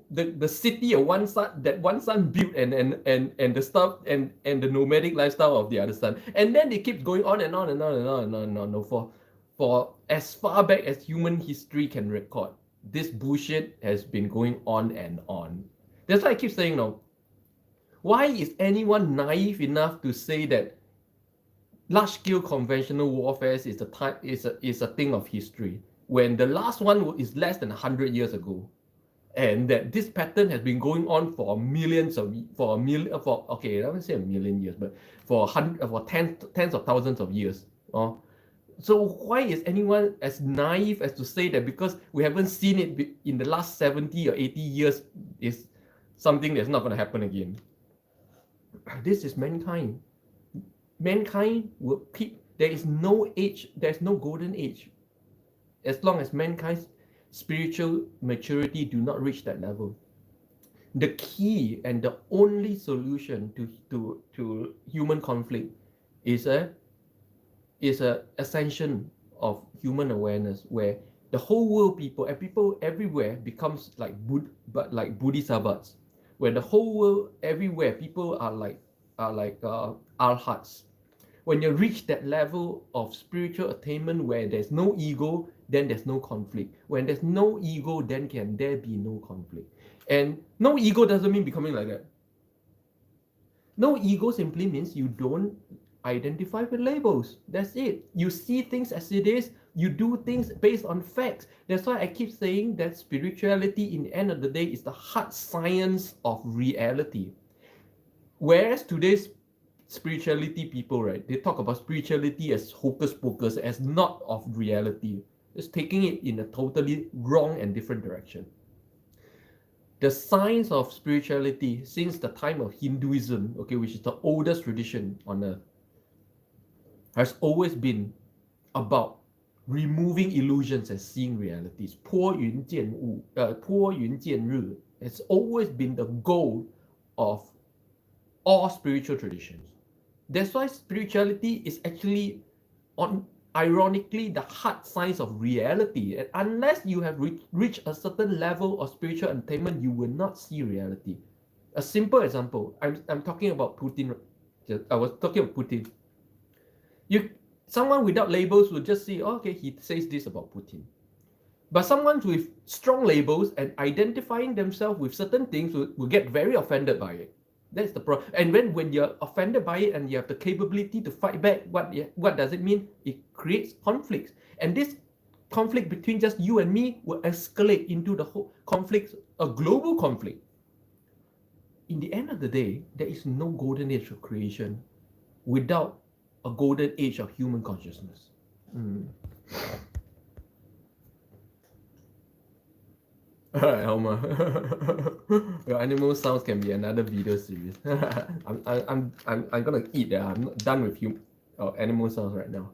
A: the city of one son that one son built and the stuff and the nomadic lifestyle of the other son, and then it keeps going on and on and on and on and on and on for as far back as human history can record. This bullshit has been going on and on. That's why I keep saying no. Why is anyone naive enough to say that large-scale conventional warfare is a thing of history when the last one is less than 100 years ago, and that this pattern has been going on for millions of okay, I don't say a million years, but for tens of thousands of years. So why is anyone as naive as to say that because we haven't seen it in the last 70 or 80 years is something that's not going to happen again? This is mankind. Mankind will keep. There is no age. There's no golden age. As long as mankind's spiritual maturity do not reach that level. The key and the only solution to human conflict is a ascension of human awareness, where the whole world people everywhere becomes like bodhisattvas, where the whole world everywhere people are like arhats. When you reach that level of spiritual attainment where there's no ego, then there's no conflict. When there's no ego, then can there be no conflict? And no ego doesn't mean becoming like that. No ego simply means you don't identify with labels. That's it. You see things as it is. You do things based on facts. That's why I keep saying that spirituality, in the end of the day, is the hard science of reality. Whereas today's spirituality people, right, they talk about spirituality as hocus pocus, as not of reality. It's taking it in a totally wrong and different direction. The science of spirituality since the time of Hinduism, okay, which is the oldest tradition on earth, has always been about removing illusions and seeing realities. 拨云见日 has always been the goal of all spiritual traditions. That's why spirituality is actually, ironically, the hard science of reality. And unless you have reached a certain level of spiritual attainment, you will not see reality. A simple example, I'm talking about Putin. I was talking about Putin. Someone without labels would just say, oh, okay, he says this about Putin. But someone with strong labels and identifying themselves with certain things will get very offended by it. That's the problem. And when you're offended by it and you have the capability to fight back, what does it mean? It creates conflicts. And this conflict between just you and me will escalate into the whole conflict, a global conflict. In the end of the day, there is no golden age of creation without a golden age of human consciousness. Alright, Elma. Your animal sounds can be another video series. I'm gonna eat that. I'm not done with animal sounds right now.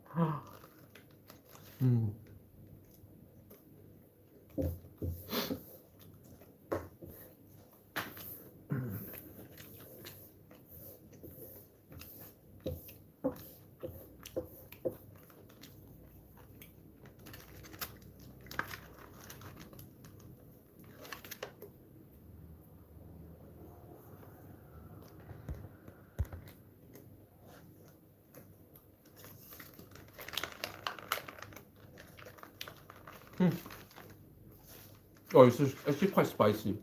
A: Oh, it's actually quite spicy.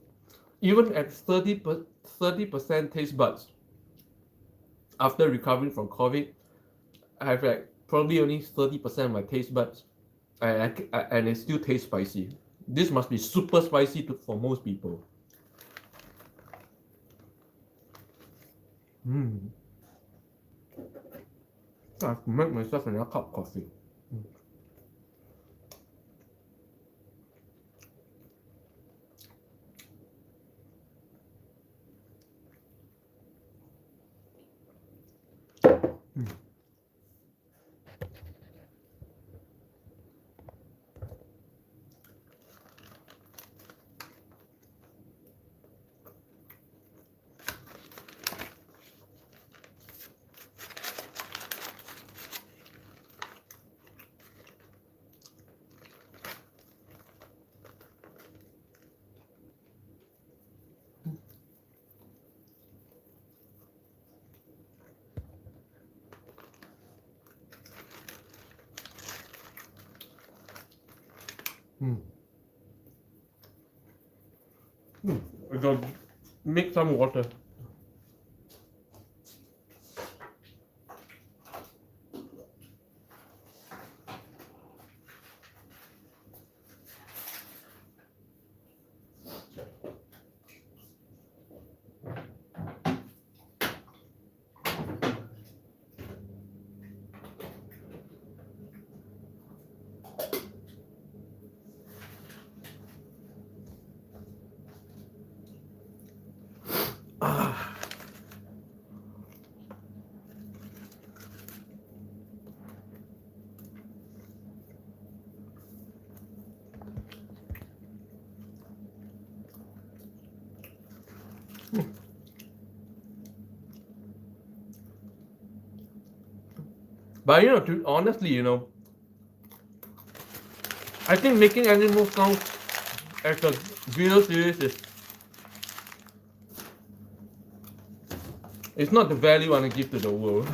A: Even at 30% taste buds, after recovering from COVID, I have like probably only 30% of my taste buds, and it still tastes spicy. This must be super spicy for most people. I have to make myself another cup of coffee. I gotta make some water. But honestly, I think making animal sounds as a video series it's not the value I want to give to the world.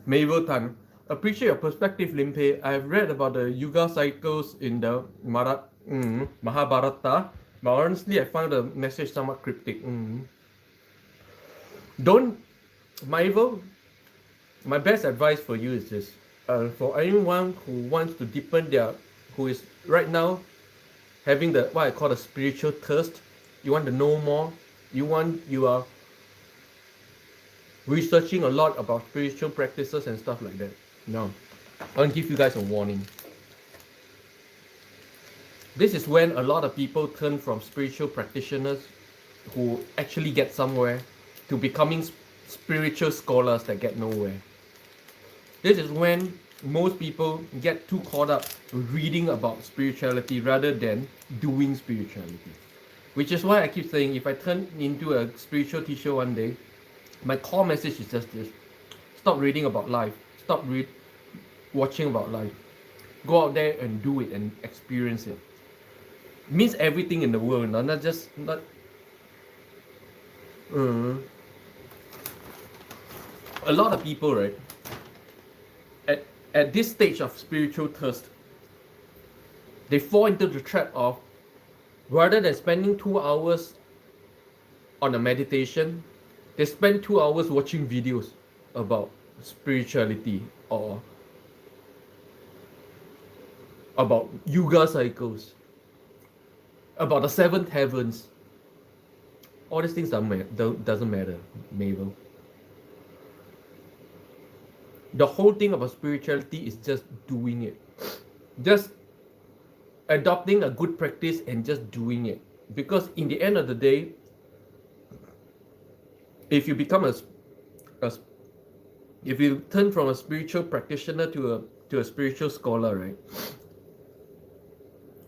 A: Mabel Tan, appreciate your perspective, Limpeh. I've read about the Yuga cycles in the Mahabharata, but honestly, I found the message somewhat cryptic. Don't, Mabel, my best advice for you is this. For anyone who wants to deepen who is right now having what I call a spiritual thirst, you want to know more, you are researching a lot about spiritual practices and stuff like that. No, I want to give you guys a warning. This is when a lot of people turn from spiritual practitioners who actually get somewhere to becoming spiritual scholars that get nowhere. This is when most people get too caught up reading about spirituality rather than doing spirituality. Which is why I keep saying, if I turn into a spiritual teacher one day, my core message is just this: stop reading about life, stop watching about life, go out there and do it and experience it. It means everything in the world, not just a lot of people, right, at this stage of spiritual thirst, they fall into the trap of, rather than spending 2 hours on a meditation, they spend 2 hours watching videos about spirituality or about Yuga cycles, about the seventh heavens. All these things doesn't matter, Mabel. The whole thing about spirituality is just doing it. Just adopting a good practice and just doing it. Because in the end of the day, if you become if you turn from a spiritual practitioner to a spiritual scholar, right,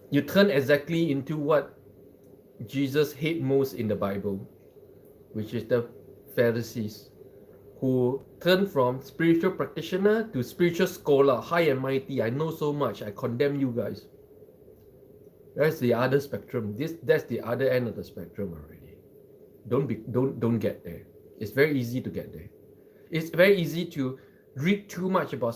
A: you turn exactly into what Jesus hated most in the Bible, which is the Pharisees, who turn from spiritual practitioner to spiritual scholar, high and mighty. I know so much, I condemn you guys. That's the other spectrum. That's the other end of the spectrum already. Don't get there. It's very easy to get there. It's very easy to read too much about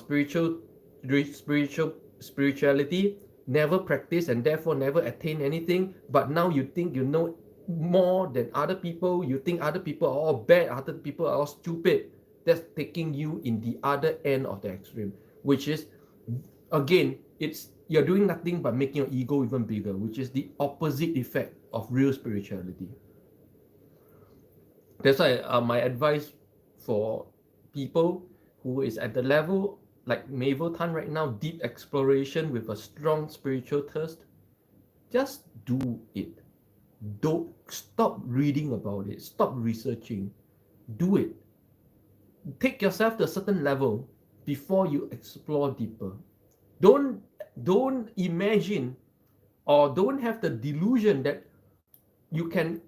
A: spirituality never practice and therefore never attain anything, but now you think you know more than other people, you think other people are all bad, other people are all stupid. That's taking you in the other end of the extreme, which is, again, it's you're doing nothing but making your ego even bigger, which is the opposite effect of real spirituality. That's why my advice for people who is at the level like Mabel Tan right now, deep exploration with a strong spiritual thirst, just do it. Don't stop reading about it, stop researching, do it. Take yourself to a certain level before you explore deeper. Don't imagine or don't have the delusion that you can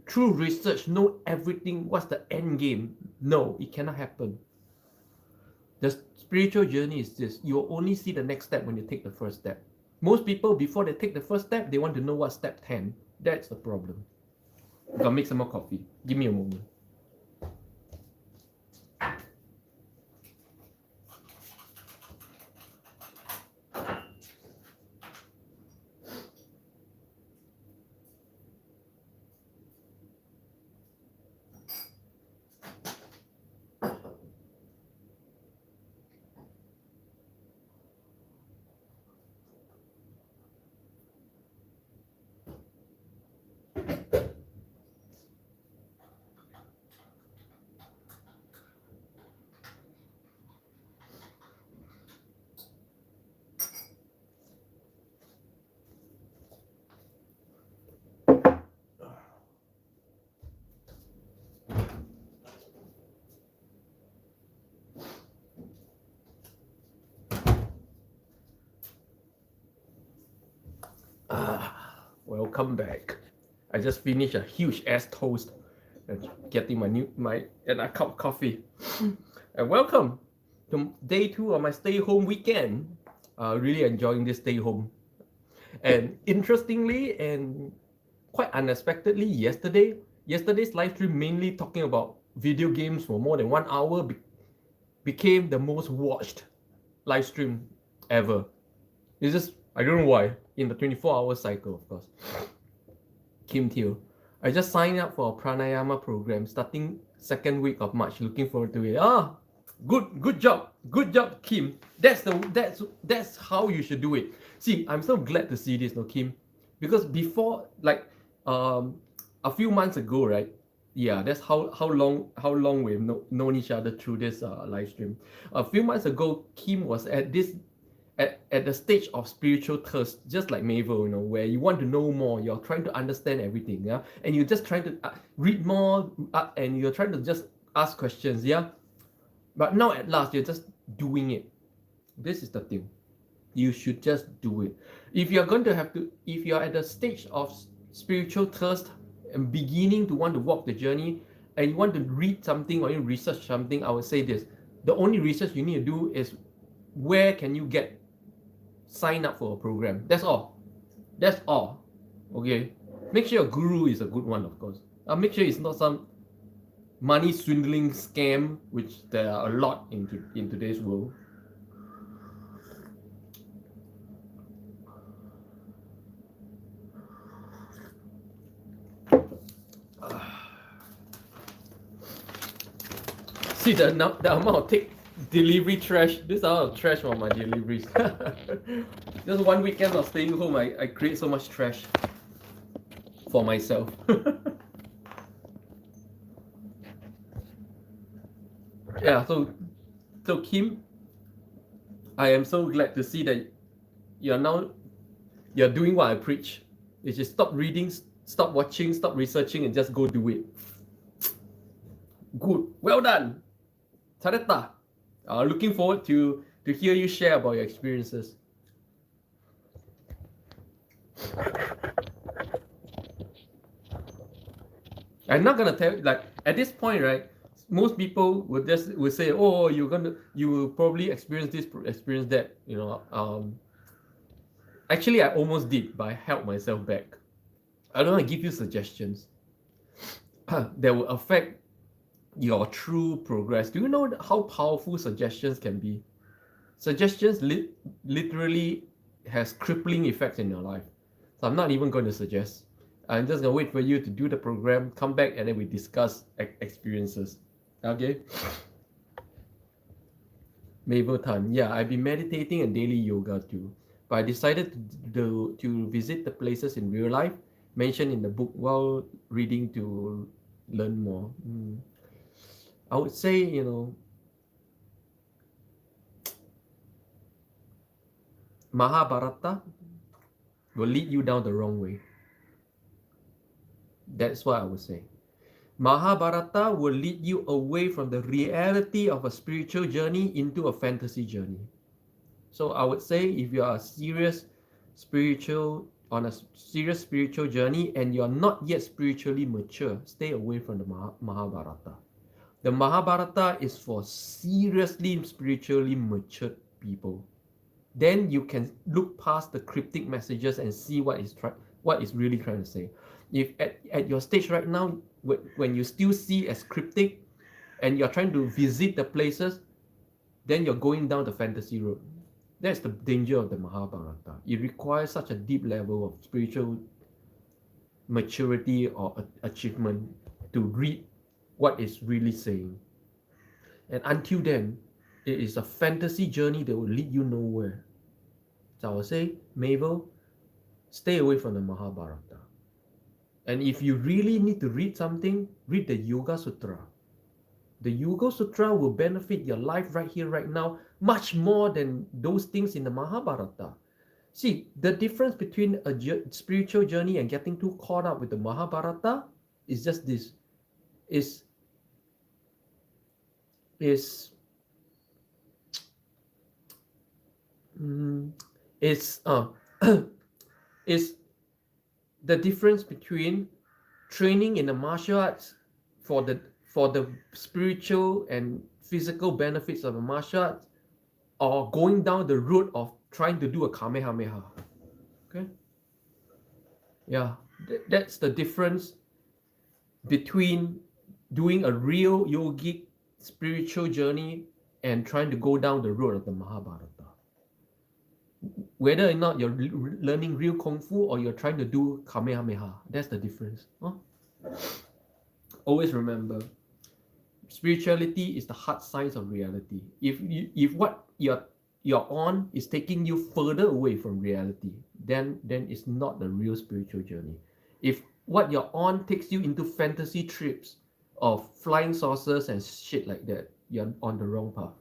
A: through research know everything, what's the end game. No, it cannot happen. The spiritual journey is this: you'll only see the next step when you take the first step. Most people, before they take the first step, they want to know what's step 10. That's the problem. I'm gonna make some more coffee. Give me a moment. Welcome back. I just finished a huge ass toast and getting and a cup of coffee. And welcome to day 2 of my stay home weekend. Really enjoying this stay home. And interestingly and quite unexpectedly, yesterday's live stream, mainly talking about video games for more than 1 hour, became the most watched live stream ever. It's just, I don't know why, in the 24-hour cycle, of course. Kim Teo, I just signed up for a pranayama program starting 2nd week of March. Looking forward to it. Good job, Kim. That's how you should do it. See, I'm so glad to see this, no, Kim, because before, like, a few months ago, right? Yeah, that's how long we've known each other through this live stream. A few months ago, Kim was at the stage of spiritual thirst, just like Mabel, where you want to know more, you're trying to understand everything, yeah, and you're just trying to read more, and you're trying to just ask questions, yeah. But now at last, you're just doing it. This is the thing. You should just do it. If you're at the stage of spiritual thirst and beginning to want to walk the journey, and you want to read something or you research something, I would say this: the only research you need to do is where can you sign up for a program. That's all. Okay, make sure your guru is a good one, of course. Make sure it's not some money swindling scam, which there are a lot in today's world. See the amount of delivery trash. This is a lot of trash on my deliveries. Just one weekend of staying home, I create so much trash for myself. Yeah, so Kim, I am so glad to see that you're doing what I preach. You just stop reading, stop watching, stop researching, and just go do it. Good, well done. Tareta. Looking forward to hear you share about your experiences. I'm not gonna tell, like, at this point, right? Most people would say, "Oh, you will probably experience this, experience that." Actually, I almost did, but I held myself back. I don't want to give you suggestions that will affect your true progress. Do you know how powerful suggestions can be? Suggestions literally has crippling effects in your life. So I'm not even going to suggest. I'm just going to wait for you to do the program, come back, and then we discuss experiences. Okay? Mabel Tan, yeah, I've been meditating and daily yoga too. But I decided to visit the places in real life mentioned in the book while reading to learn more. I would say, Mahabharata will lead you down the wrong way. That's what I would say. Mahabharata will lead you away from the reality of a spiritual journey into a fantasy journey. So I would say if you are a serious spiritual journey and you are not yet spiritually mature, stay away from the Mahabharata. The Mahabharata is for seriously spiritually matured people. Then you can look past the cryptic messages and see what is really trying to say. If at your stage right now, when you still see as cryptic and you're trying to visit the places, then you're going down the fantasy road. That's the danger of the Mahabharata. It requires such a deep level of spiritual maturity or achievement to read what it's really saying. And until then, it is a fantasy journey that will lead you nowhere. So I would say, Mabel, stay away from the Mahabharata. And if you really need to read something, read the Yoga Sutra. The Yoga Sutra will benefit your life right here, right now, much more than those things in the Mahabharata. See, the difference between a spiritual journey and getting too caught up with the Mahabharata is just this. Is the difference between training in the martial arts for the spiritual and physical benefits of the martial arts, or going down the road of trying to do a Kamehameha. Okay? Yeah, that's the difference between doing a real yogic spiritual journey and trying to go down the road of the Mahabharata. Whether or not you're learning real Kung Fu or you're trying to do Kamehameha, that's the difference. Huh? Always remember, spirituality is the hard science of reality. If what you're on is taking you further away from reality, then it's not the real spiritual journey. If what you're on takes you into fantasy trips of flying saucers and shit like that, you're on the wrong path.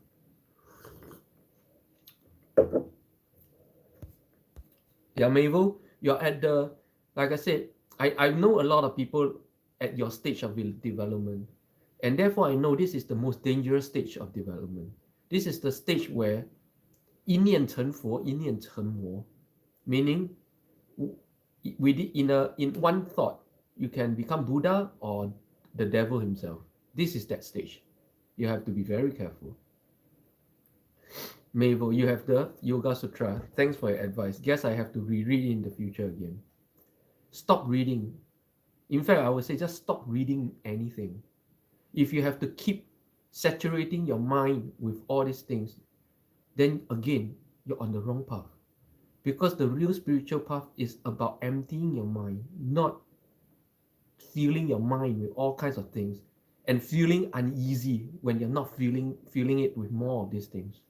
A: Yeah, Mabel, you're at the, like I said, I know a lot of people at your stage of development. And therefore, I know this is the most dangerous stage of development. This is the stage where 一念成佛,一念成魔, meaning in one thought, you can become Buddha or the devil himself. This is that stage. You have to be very careful. Mabel, you have the Yoga Sutra. Thanks for your advice. Guess I have to reread in the future again. Stop reading. In fact, I would say just stop reading anything. If you have to keep saturating your mind with all these things, then again, you're on the wrong path. Because the real spiritual path is about emptying your mind, not filling your mind with all kinds of things and feeling uneasy when you're not feeling it with more of these things.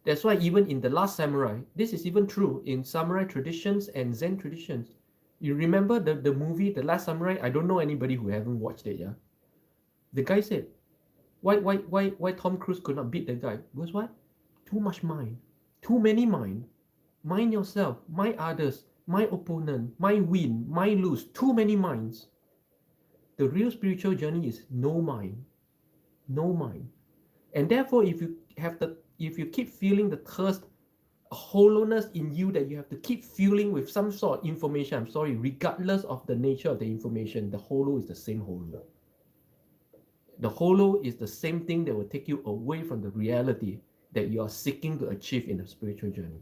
A: That's why even in The Last Samurai, this is even true in samurai traditions and Zen traditions. You remember the movie The Last Samurai? I don't know anybody who haven't watched it, yeah? The guy said, why Tom Cruise could not beat the guy? Because what? Too much mind. Too many mind. Mind yourself, mind others, mind opponent, mind win, mind lose. Too many minds. The real spiritual journey is no mind. No mind. And therefore, if you keep feeling the thirst, a hollowness in you that you have to keep fueling with some sort of information, I'm sorry, regardless of the nature of the information, the hollow is the same hollow. The hollow is the same thing that will take you away from the reality that you are seeking to achieve in a spiritual journey.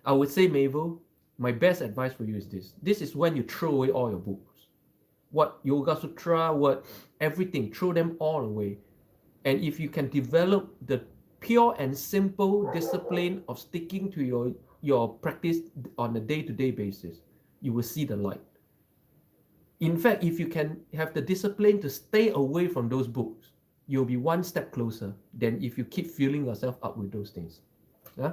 A: I would say, Mabel, my best advice for you is this. This is when you throw away all your books. What Yoga Sutra, what everything, throw them all away. And if you can develop the pure and simple discipline of sticking to your your practice on a day-to-day basis, you will see the light. In fact, if you can have the discipline to stay away from those books, you'll be one step closer than if you keep filling yourself up with those things. Yeah?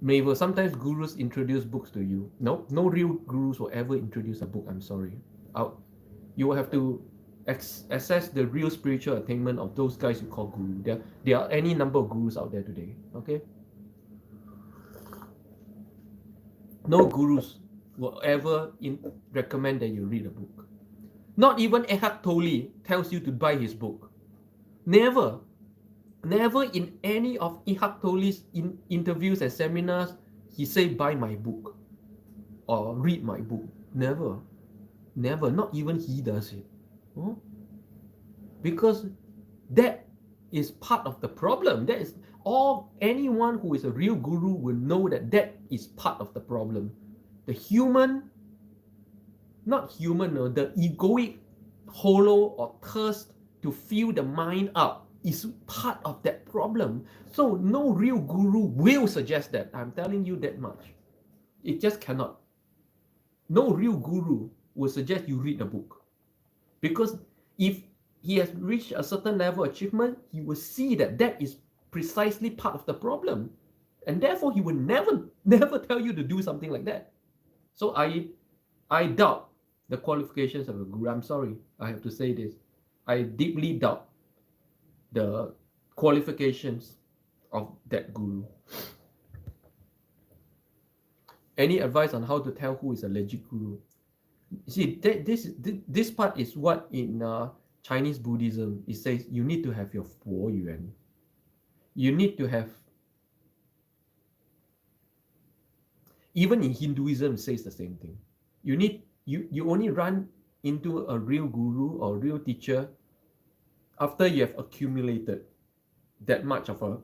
A: Maybe sometimes gurus introduce books to you. No real gurus will ever introduce a book. I'm sorry. You will have to assess the real spiritual attainment of those guys you call guru. There are any number of gurus out there today. Okay. No gurus will ever recommend that you read a book. Not even Eckhart Tolle tells you to buy his book. Never in any of Eckhart Tolle's interviews and seminars, he say buy my book or read my book. Never. Not even he does it. Because that is part of the problem. That is anyone who is a real guru will know that is part of the problem. The egoic hollow or thirst to fill the mind up is part of that problem. So no real guru will suggest that. I'm telling you that much. It just cannot. No real guru will suggest you read the book. Because if he has reached a certain level of achievement, he will see that is precisely part of the problem. And therefore, he will never tell you to do something like that. So I doubt the qualifications of a guru. I'm sorry, I have to say this. I deeply doubt the qualifications of that guru. Any advice on how to tell who is a legit guru? See, this part is what in Chinese Buddhism it says you need to have your 佛缘. You need to have. Even in Hinduism, it says the same thing. You only run into a real guru or real teacher after you have accumulated that much of a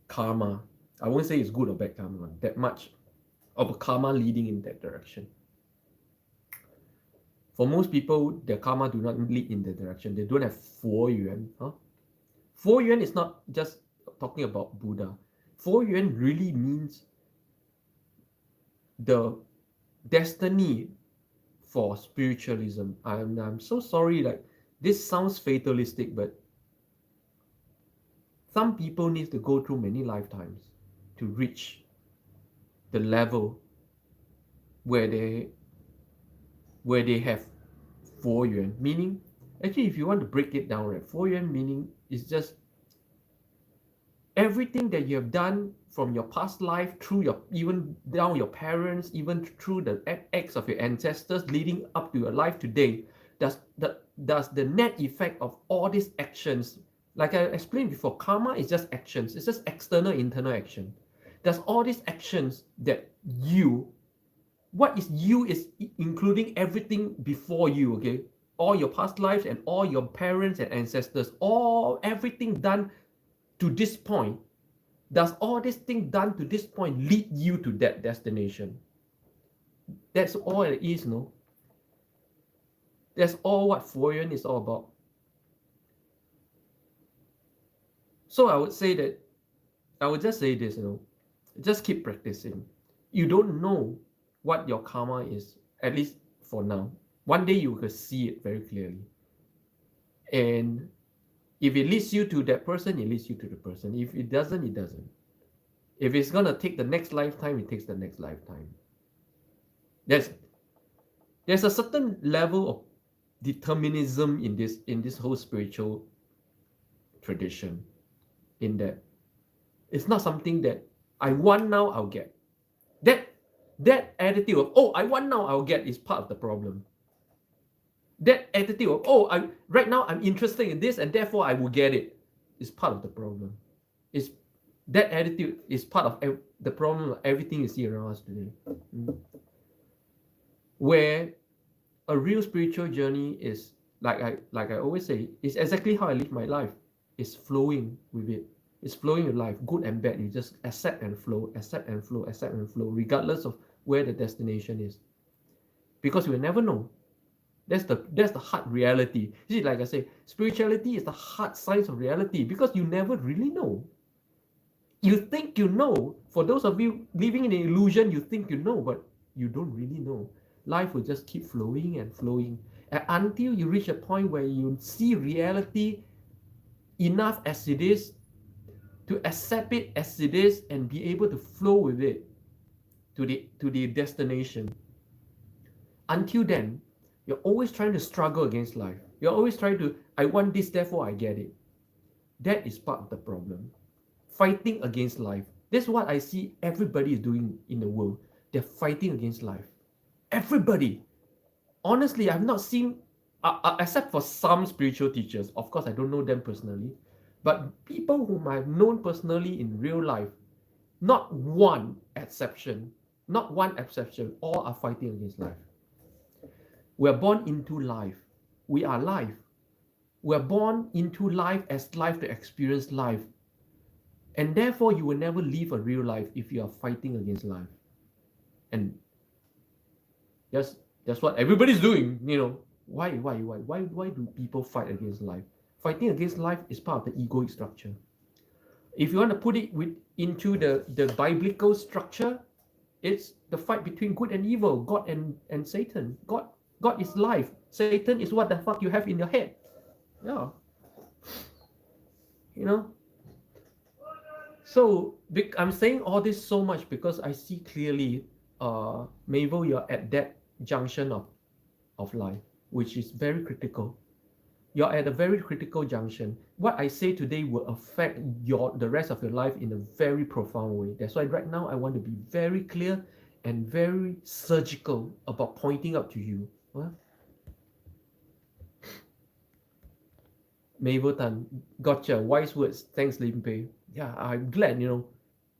A: karma. I won't say it's good or bad karma, that much of a karma leading in that direction. For most people, their karma do not lead in that direction. They don't have 佛缘. Huh? 佛缘 is not just talking about Buddha. 佛缘 really means the destiny for spiritualism. I'm so sorry, like this sounds fatalistic, but some people need to go through many lifetimes to reach the level where they have 佛缘. Meaning, actually, if you want to break it down, right, 佛缘 meaning is just everything that you have done from your past life, through even down your parents, even through the acts of your ancestors leading up to your life today, does the net effect of all these actions, like I explained before, karma is just actions. It's just external, internal action. Does all these actions that what is you is including everything before you, okay? All your past lives and all your parents and ancestors, everything done to this point. Does all this thing done to this point lead you to that destination? That's all it is, no? That's all what 佛缘 is all about. So I would just say this, just keep practicing. You don't know what your karma is, at least for now. One day you will see it very clearly. And if it leads you to that person, it leads you to the person. If it doesn't, it doesn't. If it's going to take the next lifetime, it takes the next lifetime. There's a certain level of determinism in this whole spiritual tradition, in that it's not something that I want now, I'll get. That attitude of, I want now, I'll get, is part of the problem. That attitude of, right now I'm interested in this and therefore I will get it, is part of the problem. That attitude is part of the problem of everything you see around us today. Where a real spiritual journey is, like I always say, is exactly how I live my life. It's flowing with it. It's flowing with life, good and bad. You just accept and flow, accept and flow, accept and flow, regardless of where the destination is. Because you will never know. That's the hard reality. You see, like I say, spirituality is the hard science of reality, because you never really know. You think you know. For those of you living in an illusion, you think you know, but you don't really know. Life will just keep flowing and flowing until you reach a point where you see reality enough as it is to accept it as it is and be able to flow with it to the destination. Until then, you're always trying to struggle against life. You're always trying to, I want this, therefore I get it. That is part of the problem. Fighting against life. That's what I see everybody is doing in the world. They're fighting against life. Everybody. Honestly, I've not seen, except for some spiritual teachers, of course I don't know them personally, but people whom I've known personally in real life, not one exception, all are fighting against life. We're born into life. We are life. We're born into life as life to experience life. And therefore, you will never live a real life if you are fighting against life. And that's what everybody's doing, you know. Why do people fight against life? Fighting against life is part of the egoic structure. If you want to put it into the biblical structure, it's the fight between good and evil, God and Satan. God is life. Satan is what the fuck you have in your head. Yeah. You know? So I'm saying all this so much because I see clearly, Mabel, you're at that junction of life, which is very critical. You're at a very critical junction. What I say today will affect the rest of your life in a very profound way. That's why right now I want to be very clear and very surgical about pointing out to you. Huh? Mabel Tan, gotcha. Wise words. Thanks, Limpeh. Yeah, I'm glad, you know.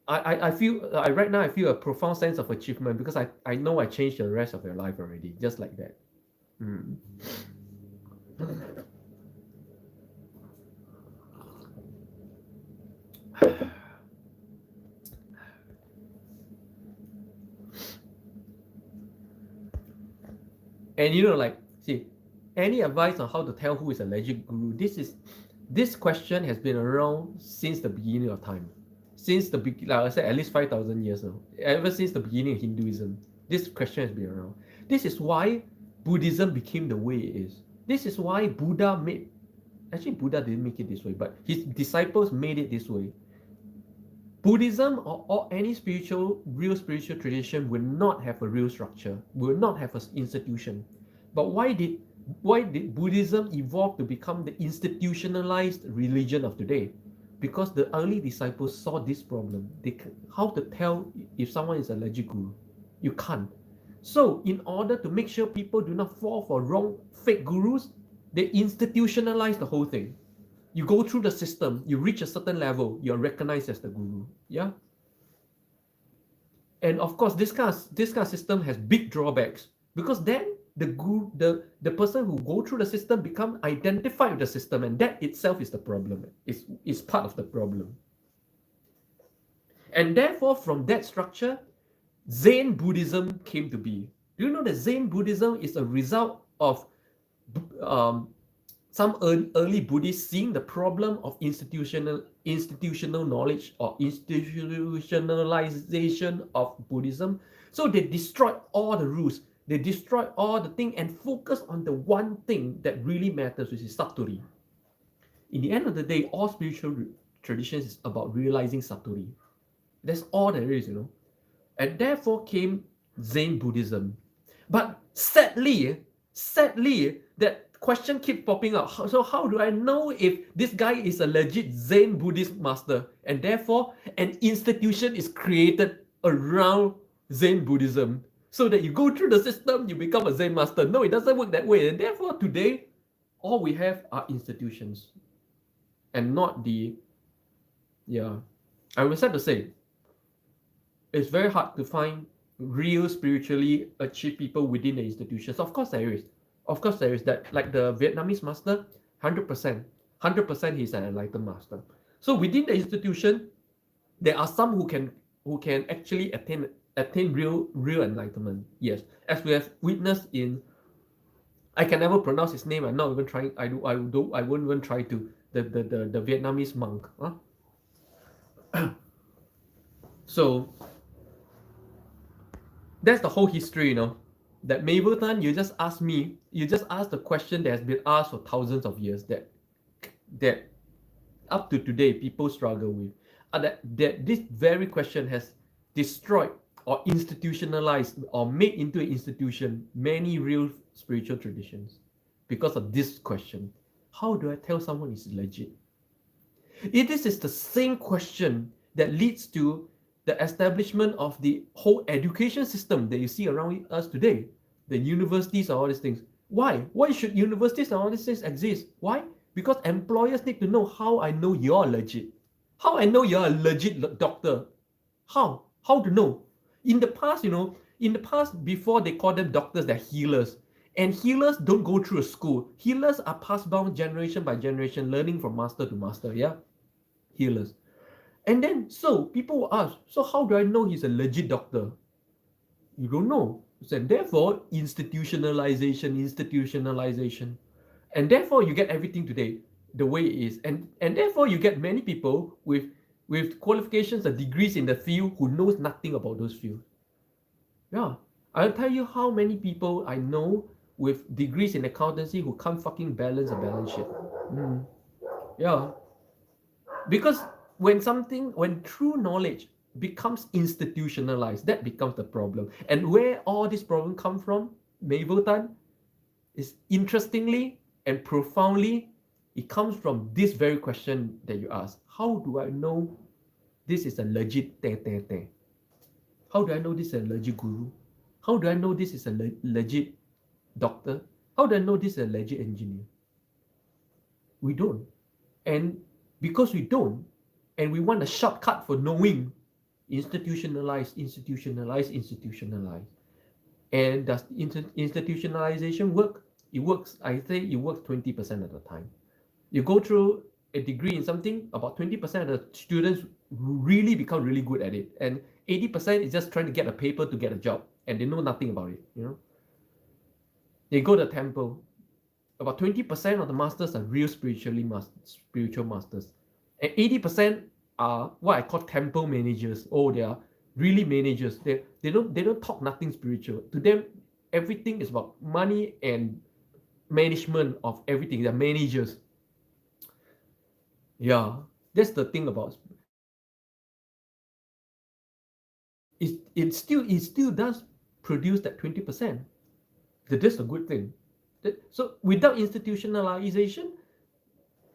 A: I feel right now I feel a profound sense of achievement because I know I changed the rest of your life already, just like that. And you know, like, see, any advice on how to tell who is a legit guru? This question has been around since the beginning of time. Since the beginning, like I said, at least 5,000 years now. Ever since the beginning of Hinduism, this question has been around. This is why Buddhism became the way it is. This is why Buddha didn't make it this way, but his disciples made it this way. Buddhism or any real spiritual tradition will not have a real structure, will not have an institution. But why did Buddhism evolve to become the institutionalized religion of today? Because the early disciples saw this problem. How to tell if someone is a legit guru? You can't. So in order to make sure people do not fall for wrong fake gurus, they institutionalize the whole thing. You go through the system, you reach a certain level, you're recognized as the guru. Yeah. And of course, this kind of system has big drawbacks because then the person who go through the system become identified with the system, and that itself is the problem. Is part of the problem. And therefore, from that structure, Zen Buddhism came to be. Do you know that Zen Buddhism is a result of some early Buddhists seeing the problem of institutional knowledge or institutionalization of Buddhism? So they destroyed all the rules. They destroyed all the thing and focus on the one thing that really matters, which is Satori. In the end of the day, all spiritual traditions is about realizing Satori. That's all there is, you know. And therefore came Zen Buddhism. But sadly, that question keeps popping up. So how do I know if this guy is a legit Zen Buddhist master? And therefore, an institution is created around Zen Buddhism, so that you go through the system, you become a Zen master. No, it doesn't work that way. And therefore, today, all we have are institutions. And not the... Yeah. I was sad to say, it's very hard to find real spiritually achieved people within the institutions. Of course there is. Of course there is that. Like the Vietnamese master, 100%. 100% he's an enlightened master. So within the institution, there are some who can actually attain real enlightenment. Yes, as we have witnessed in, I can never pronounce his name. I'm not even trying. I won't even try to. The Vietnamese monk. Huh? So that's the whole history, that Mabel Tan, you just ask the question that has been asked for thousands of years, that up to today people struggle with. That this very question has destroyed or institutionalized or made into an institution many real spiritual traditions because of this question. How do I tell someone is legit? This is the same question that leads to the establishment of the whole education system that you see around us today. The universities and all these things. Why? Why should universities and all these things exist? Why? Because employers need to know how I know you're legit. How I know you're a legit doctor. How? How to know? In the past, before they call them doctors, they're healers. And healers don't go through a school. Healers are passed down generation by generation, learning from master to master, yeah? Healers. And then, so people will ask, so how do I know he's a legit doctor? You don't know. And therefore, institutionalization. And therefore, you get everything today the way it is. And therefore, you get many people with qualifications and degrees in the field who knows nothing about those fields. Yeah. I'll tell you how many people I know with degrees in accountancy who can't fucking balance a balance sheet. Yeah. Because when true knowledge becomes institutionalized, that becomes the problem. And where all this problem come from, Mabel Tan, is interestingly and profoundly, it comes from this very question that you ask. How do I know this is a legit te? How do I know this is a legit guru? How do I know this is a legit doctor? How do I know this is a legit engineer? We don't. And because we don't, and we want a shortcut for knowing, institutionalize. And does institutionalization work? It works. I think it works 20% of the time. You go through a degree in something, about 20% of the students really become really good at it. And 80% is just trying to get a paper to get a job. And they know nothing about it, They go to temple. About 20% of the masters are real spiritual masters. And 80% are what I call temple managers. Oh, they are really managers. They don't talk nothing spiritual. To them, everything is about money and management of everything. They're managers. Yeah, that's the thing about it still does produce that 20%. That's a good thing. So without institutionalization,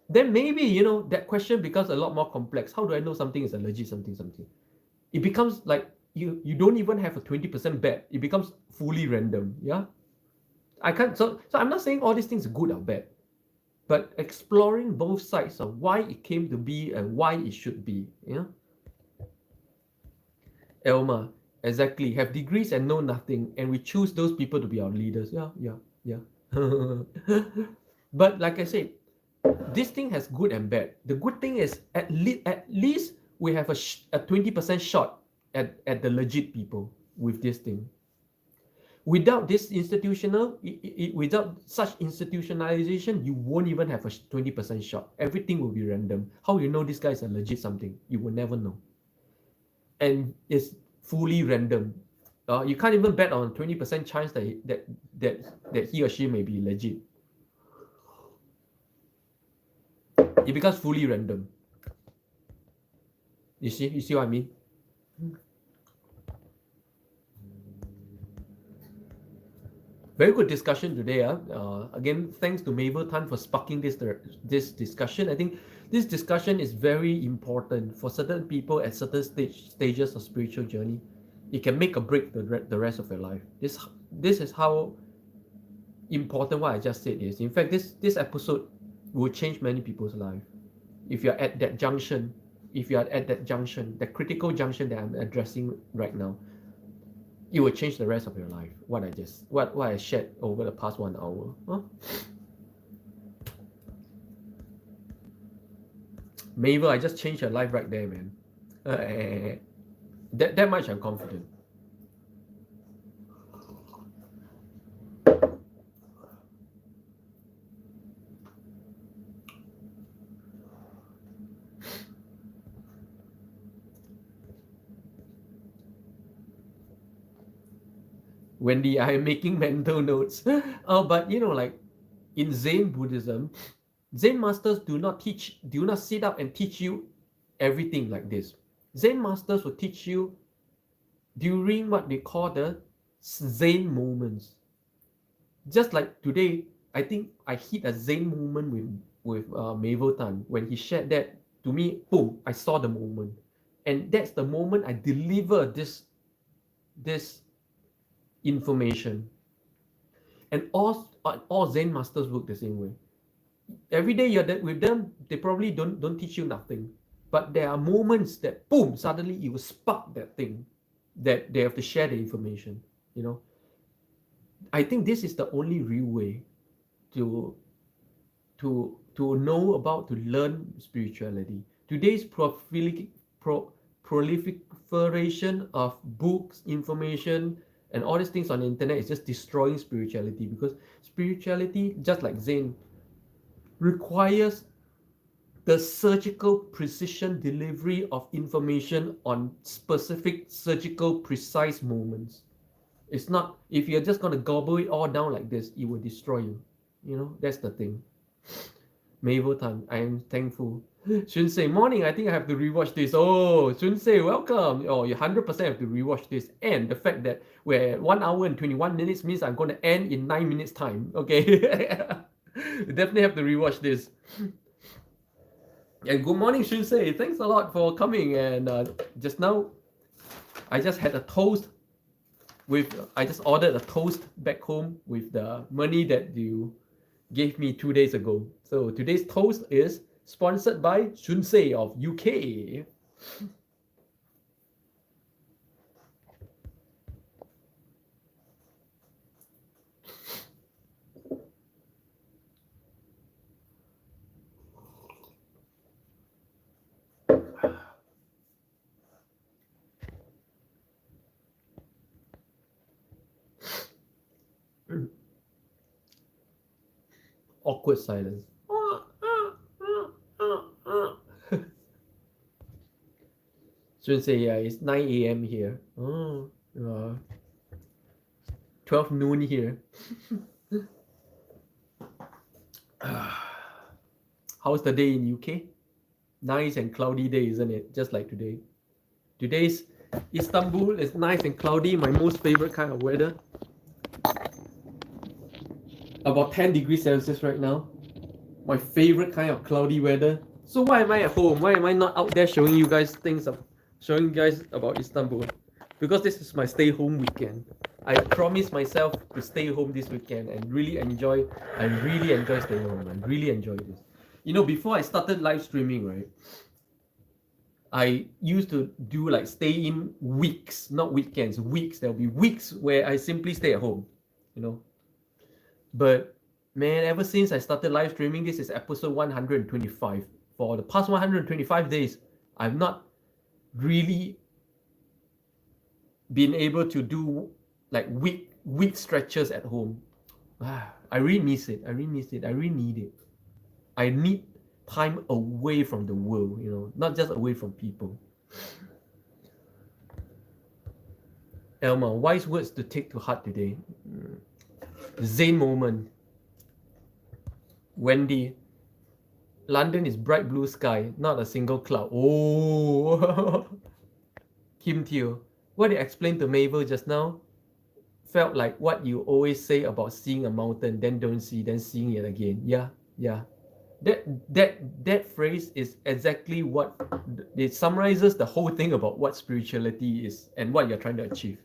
A: then maybe that question becomes a lot more complex. How do I know something is a legit something? It becomes like you don't even have a 20% bet. It becomes fully random. Yeah, I can't. So I'm not saying all these things are good or bad, but exploring both sides of why it came to be and why it should be. Elma, exactly. Have degrees and know nothing, and we choose those people to be our leaders. Yeah. But like I said, this thing has good and bad. The good thing is at least we have a 20% shot at the legit people with this thing. Without this without such institutionalization, you won't even have a 20% shot. Everything will be random. How you know this guy is a legit something? You will never know. And it's fully random. You can't even bet on 20% chance that he or she may be legit. It becomes fully random. You see what I mean? Very good discussion today. Again, thanks to Mabel Tan for sparking this discussion. I think this discussion is very important for certain people at certain stages of spiritual journey. It can make or break the rest of your life. This is how important what I just said is. In fact, this episode will change many people's life. If you're at that junction, that critical junction that I'm addressing right now, it will change the rest of your life. What I shared over the past 1 hour. Mabel, I just changed your life right there, man. That much I'm confident. Wendy, I am making mental notes. But like in Zen Buddhism, Zen masters do not sit up and teach you everything like this. Zen masters will teach you during what they call the Zen moments. Just like today, I think I hit a Zen moment with Mabel Tan when he shared that to me. Boom! I saw the moment, and that's the moment I deliver this information. And all Zen masters work the same way. Every day you're with them, they probably don't teach you nothing, but there are moments that boom, suddenly it will spark that thing that they have to share the information. I think this is the only real way to know about, to learn spirituality. Today's proliferation of books, information, and all these things on the internet is just destroying spirituality, because spirituality, just like Zen, requires the surgical precision delivery of information on specific surgical precise moments. It's not, if you're just going to gobble it all down like this, it will destroy you. That's the thing. Mabel Tan, I am thankful. Shunsei, morning, I think I have to rewatch this. Oh, Shunsei, welcome. Oh, you 100% have to rewatch this. And the fact that we're at 1 hour and 21 minutes means I'm going to end in 9 minutes time. Okay. Definitely have to rewatch this. And good morning, Shunsei. Thanks a lot for coming. And just now, I just had a toast I just ordered a toast back home with the money that you gave me 2 days ago. So today's toast is sponsored by Shunsei of UK. Awkward silence. Shunsei, yeah, it's 9 a.m. here. 12 noon here. How's the day in UK? Nice and cloudy day, isn't it? Just like today. Today's Istanbul is nice and cloudy, my most favorite kind of weather. About 10 degrees Celsius right now. My favorite kind of cloudy weather. So why am I at home? Why am I not out there showing you guys about Istanbul? Because this is my stay home weekend. I promised myself to stay home this weekend and really enjoy staying home. I really enjoy this. Before I started live streaming, right? I used to do like stay in weeks, not weekends, weeks. There'll be weeks where I simply stay at home, But man, ever since I started live streaming, this is episode 125. For the past 125 days, I've not really been able to do like week stretches at home. I really miss it. I really need it. I need time away from the world, not just away from people. Elma, wise words to take to heart today. Zen moment. Wendy, London is bright blue sky, not a single cloud. Oh. Kim Teo, what you explained to Mabel just now felt like what you always say about seeing a mountain, then don't see, then seeing it again. Yeah. That phrase is exactly what it summarizes the whole thing about what spirituality is and what you're trying to achieve.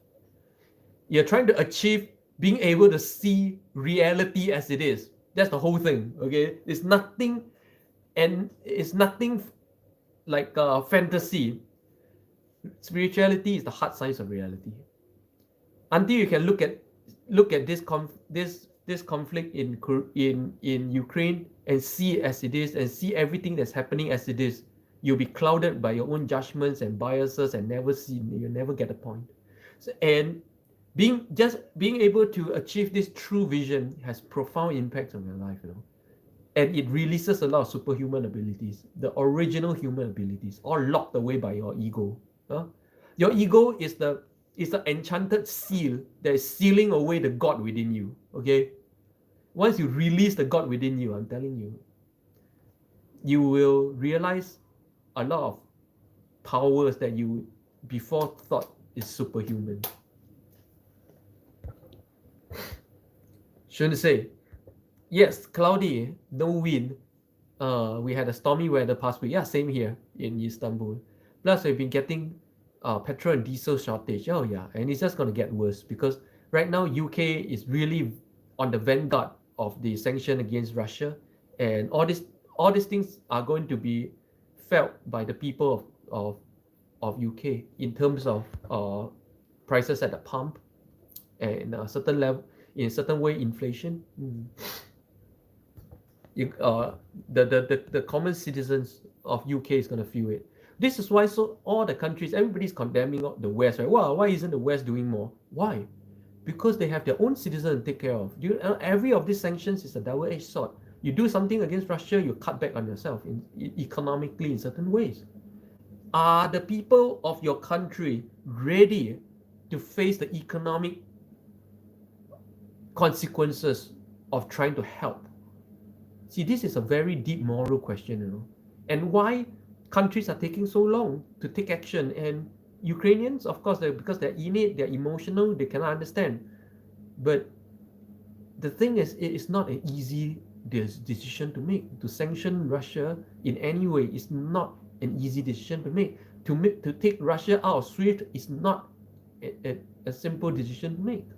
A: You're trying to achieve being able to see reality as it is. That's the whole thing. Okay, it's nothing like fantasy. Spirituality is the hard science of reality. Until you can look at this conflict in Ukraine and see it as it is, and see everything that's happening as it is, you'll be clouded by your own judgments and biases and you'll never get a point. And being able to achieve this true vision has profound impacts on your life, and it releases a lot of superhuman abilities, the original human abilities, all locked away by your ego. Your ego is the It's an enchanted seal that is sealing away the God within you. Okay? Once you release the God within you, I'm telling you, you will realize a lot of powers that you before thought is superhuman. Shouldn't say. Yes, cloudy, no wind. We had a stormy weather past week. Yeah, same here in Istanbul. Plus, we've been getting petrol and diesel shortage. Oh yeah, and it's just gonna get worse because right now UK is really on the vanguard of the sanction against Russia, and all these things are going to be felt by the people of UK in terms of prices at the pump and a certain level, in a certain way, inflation. The common citizens of UK is going to feel it. This is why all the countries, everybody's condemning the West, right? Wow, why isn't the West doing more? Why? Because they have their own citizens to take care of. Every of these sanctions is a double-edged sword. You do something against Russia, you cut back on yourself economically in certain ways. Are the people of your country ready to face the economic consequences of trying to help? See, this is a very deep moral question, and why countries are taking so long to take action. And Ukrainians, of course, because they're innate, they're emotional, they cannot understand. But the thing is, it is not an easy decision to make. To sanction Russia in any way is not an easy decision to make. To take Russia out of SWIFT is not a simple decision to make.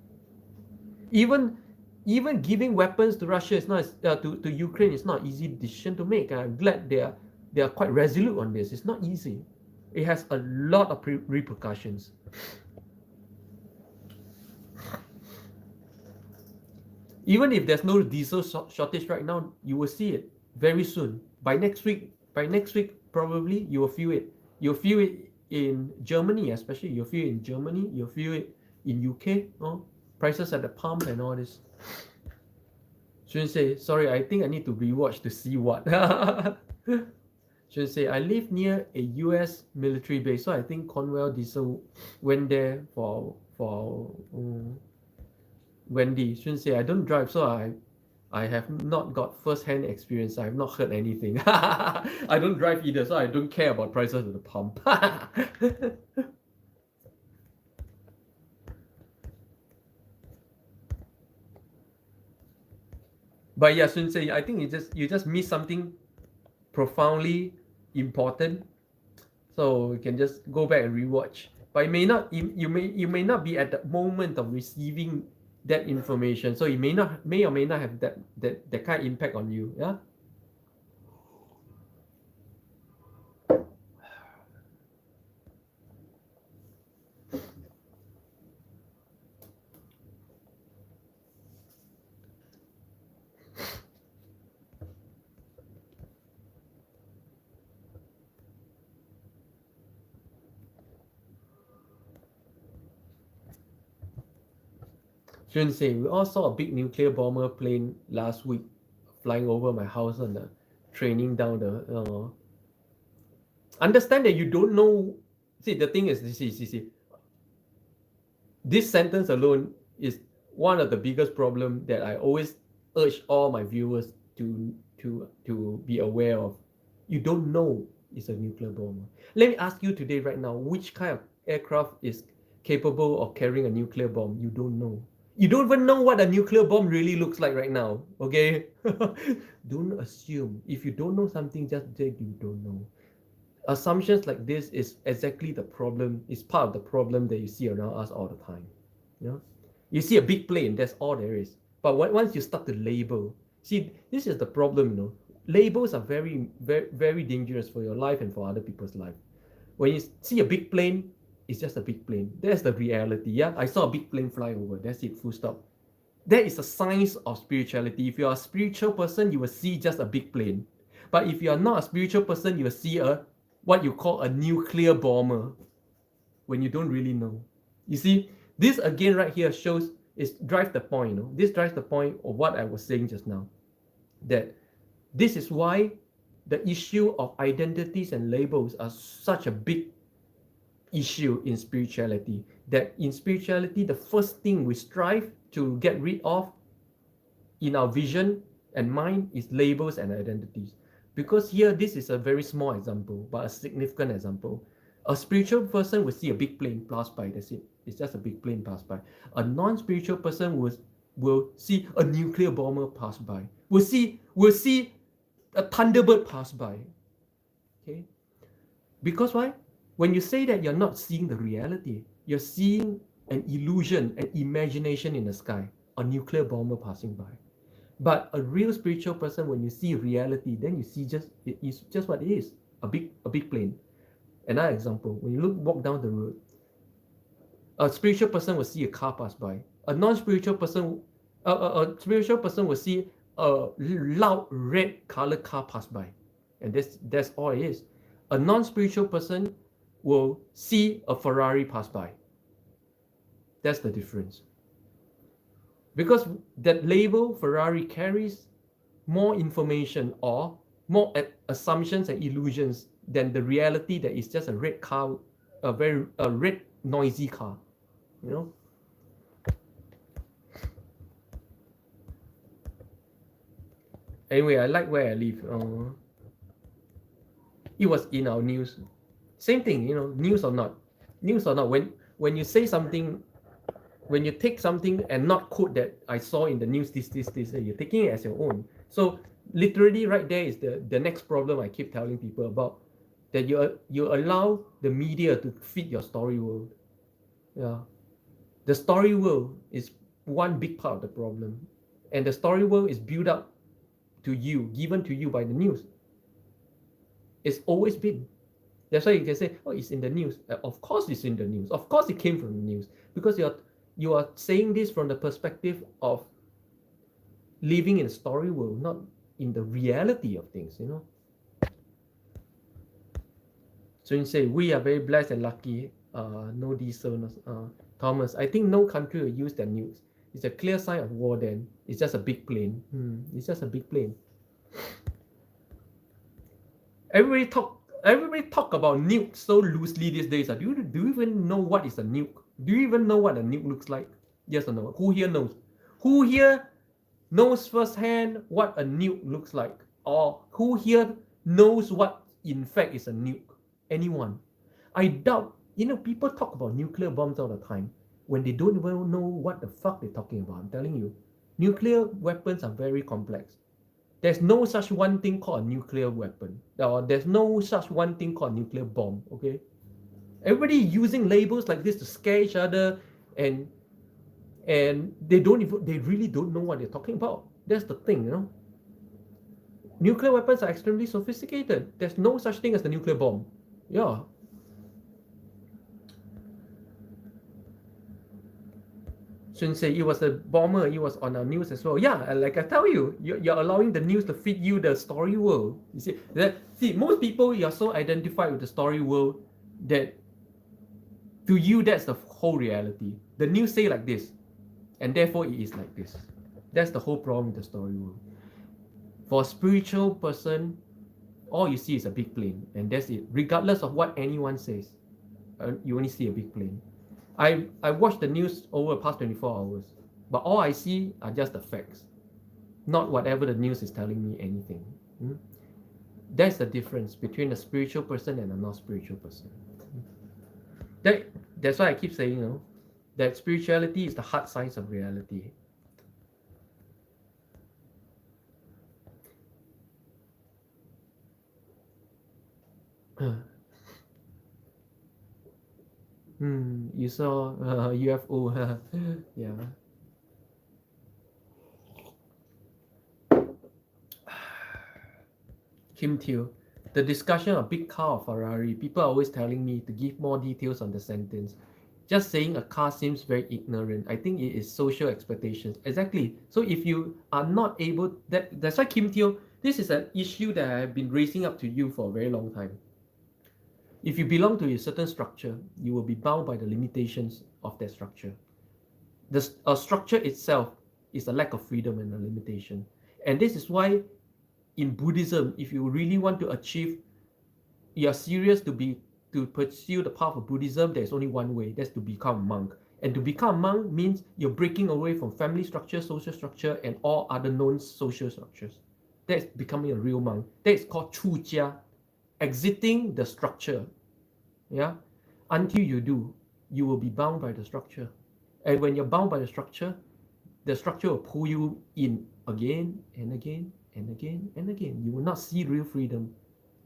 A: Even giving weapons to Russia is not to Ukraine is not an easy decision to make. I'm glad they are quite resolute on this. It's not easy. It has a lot of repercussions. Even if there's no diesel shortage right now, you will see it very soon. By next week, probably you will feel it. You'll feel it in Germany, especially. You'll feel it in Germany. You'll feel it in UK. Prices at the pump and all this. Shouldn't say, sorry, I think I need to rewatch to see what. Shouldn't say, I live near a US military base, so I think Cornwell Diesel went there for Wendy. Shouldn't say, I don't drive, so I have not got first-hand experience. I have not heard anything. I don't drive either, so I don't care about prices at the pump. But yeah, Sun-Sei, I think you just missed something profoundly important. So you can just go back and rewatch. But you may not be at the moment of receiving that information. So it may or may not have that kind of impact on you. Yeah. Shouldn't say, we all saw a big nuclear bomber plane last week flying over my house on the training down the. Understand that you don't know. See, the thing is, see. This sentence alone is one of the biggest problem that I always urge all my viewers to be aware of. You don't know it's a nuclear bomber. Let me ask you today, right now, which kind of aircraft is capable of carrying a nuclear bomb? You don't know. You don't even know what a nuclear bomb really looks like right now, okay? Don't assume. If you don't know something, just say you don't know. Assumptions like this is exactly the problem, is part of the problem that you see around us all the time. You see a big plane, that's all there is. But once you start to label, see, this is the problem, Labels are very, very, very dangerous for your life and for other people's life. When you see a big plane, it's just a big plane. That's the reality. Yeah, I saw a big plane fly over. That's it, full stop. That is a sign of spirituality. If you're a spiritual person, you will see just a big plane. But if you are not a spiritual person, you will see what you call a nuclear bomber when you don't really know. You see, this again right here drives the point. This drives the point of what I was saying just now. That this is why the issue of identities and labels are such a big issue in spirituality. That in spirituality, the first thing we strive to get rid of in our vision and mind is labels and identities. Because here, this is a very small example, but a significant example. A spiritual person will see a big plane pass by, that's it. It's just a big plane pass by. A non-spiritual person will see a nuclear bomber pass by. Will see a Thunderbird pass by. Okay? Because why? When you say that, you're not seeing the reality. You're seeing an illusion, an imagination in the sky, a nuclear bomber passing by. But a real spiritual person, when you see reality, then you see it is just what it is, a big plane. Another example, when you walk down the road, a spiritual person will see a car pass by. A non-spiritual person, a spiritual person will see a loud red colored car pass by, and that's all it is. A non-spiritual person will see a Ferrari pass by. That's the difference. Because that label Ferrari carries more information or more assumptions and illusions than the reality that is just a red car, a red noisy car, you know. Anyway, I like where I live. It was in our news. Same thing, you know, news or not. When you say something, when you take something and not quote that I saw in the news, this, you're taking it as your own. So literally right there is the next problem I keep telling people about, that you allow the media to feed your story world. Yeah. The story world is one big part of the problem. And the story world is built up to you, given to you by the news. It's always been. That's why you can say, oh, it's in the news. Of course it's in the news. Of course it came from the news. Because you are saying this from the perspective of living in a story world, not in the reality of things, you know. So you say, we are very blessed and lucky. No diesel, Thomas. I think no country will use their nukes. It's a clear sign of war then. It's just a big plane. It's just a big plane. Everybody talk about nukes so loosely these days. Do you even know what is a nuke? Do you even know what a nuke looks like? Yes or no? Who here knows? Who here knows firsthand what a nuke looks like? Or who here knows what in fact is a nuke? Anyone? I doubt, you know, people talk about nuclear bombs all the time when they don't even know what the fuck they're talking about. I'm telling you, nuclear weapons are very complex. There's no such one thing called a nuclear weapon. Or there's no such one thing called a nuclear bomb, okay? Everybody using labels like this to scare each other, and they really don't know what they're talking about. That's the thing, you know. Nuclear weapons are extremely sophisticated. There's no such thing as the nuclear bomb. Yeah. Shouldn't say it was a bomber, it was on our news as well. Yeah, like I tell you, you're allowing the news to feed you the story world. You see, most people, you're so identified with the story world that to you, that's the whole reality. The news say like this, and therefore it is like this. That's the whole problem with the story world. For a spiritual person, all you see is a big plane, and that's it. Regardless of what anyone says, you only see a big plane. I watched the news over the past 24 hours, but all I see are just the facts, not whatever the news is telling me anything. That's the difference between a spiritual person and a non-spiritual person. That's why I keep saying, you know, that spirituality is the hard science of reality. You saw UFO. Yeah. Kim Teo, the discussion of big car or Ferrari, people are always telling me to give more details on the sentence. Just saying a car seems very ignorant. I think it is social expectations. Exactly. So if you are not able, that's why Kim Teo, this is an issue that I have been raising up to you for a very long time. If you belong to a certain structure, you will be bound by the limitations of that structure. A structure itself is a lack of freedom and a limitation. And this is why in Buddhism, if you really want to achieve, you're serious to to pursue the path of Buddhism, there's only one way. That's to become a monk. And to become a monk means you're breaking away from family structure, social structure, and all other known social structures. That's becoming a real monk. That's called 出家, exiting the structure. Yeah? Until you do, you will be bound by the structure. And when you're bound by the structure will pull you in again and again and again and again. You will not see real freedom.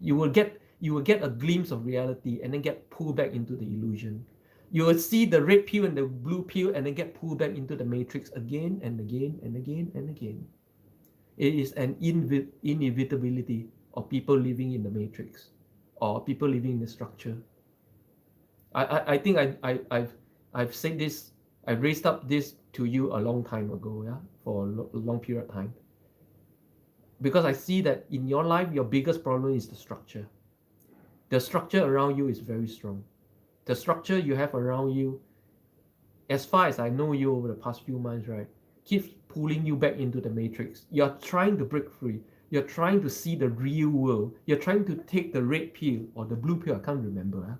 A: You will get a glimpse of reality and then get pulled back into the illusion. You will see the red pill and the blue pill and then get pulled back into the matrix again and again and again and again. It is an inevitability of people living in the matrix or people living in the structure. I think I've said this, I raised up this to you a long time ago, yeah, for a long period of time. Because I see that in your life, your biggest problem is the structure. The structure around you is very strong. The structure you have around you, as far as I know you over the past few months, right, keeps pulling you back into the matrix. You're trying to break free. You're trying to see the real world. You're trying to take the red pill or the blue pill, I can't remember. Huh?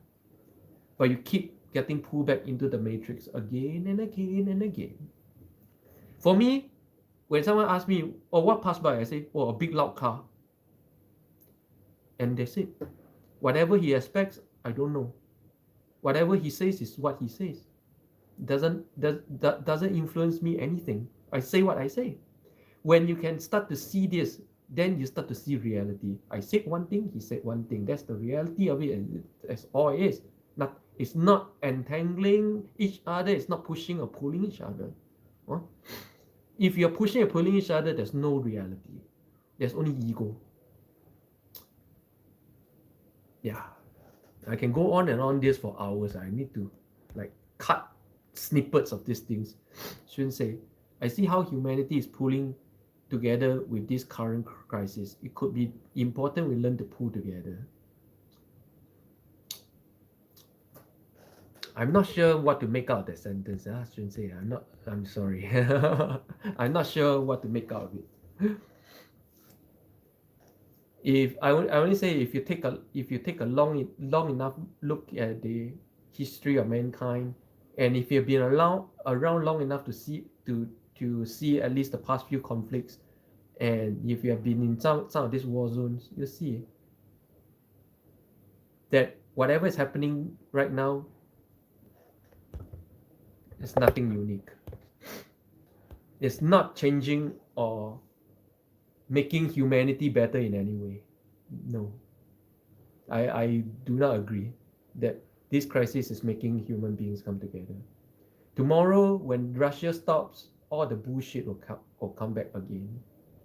A: But you keep getting pulled back into the matrix again and again and again. For me, when someone asks me, oh, what passed by? I say, oh, a big loud car. And that's it. Whatever he expects, I don't know. Whatever he says is what he says. Doesn't influence me anything. I say what I say. When you can start to see this, then you start to see reality. I said one thing, he said one thing. That's the reality of it, and that's all it is. It's not entangling each other. It's not pushing or pulling each other. Huh? If you're pushing or pulling each other, there's no reality. There's only ego. Yeah. I can go on and on this for hours. I need to cut snippets of these things. Shouldn't say. I see how humanity is pulling together with this current crisis. It could be important we learn to pull together. I'm not sure what to make out of that sentence. I shouldn't say. I'm sorry. I'm not sure what to make out of it. If I only say if you take a long enough look at the history of mankind, and if you've been around long enough to see at least the past few conflicts, and if you have been in some of these war zones, you'll see that whatever is happening right now is nothing unique. It's not changing or making humanity better in any way. No. I do not agree that this crisis is making human beings come together. Tomorrow, when Russia stops, all the bullshit will come back again.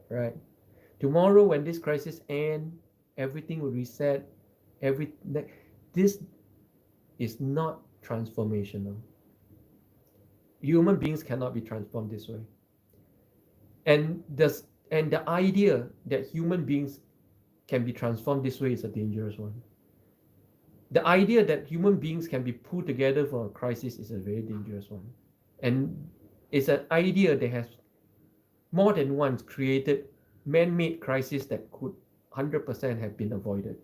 A: Right? Tomorrow, when this crisis ends, everything will reset. This is not transformational. Human beings cannot be transformed this way. And the idea that human beings can be transformed this way is a dangerous one. The idea that human beings can be pulled together for a crisis is a very dangerous one. And it's an idea that has more than once created man-made crises that could 100% have been avoided.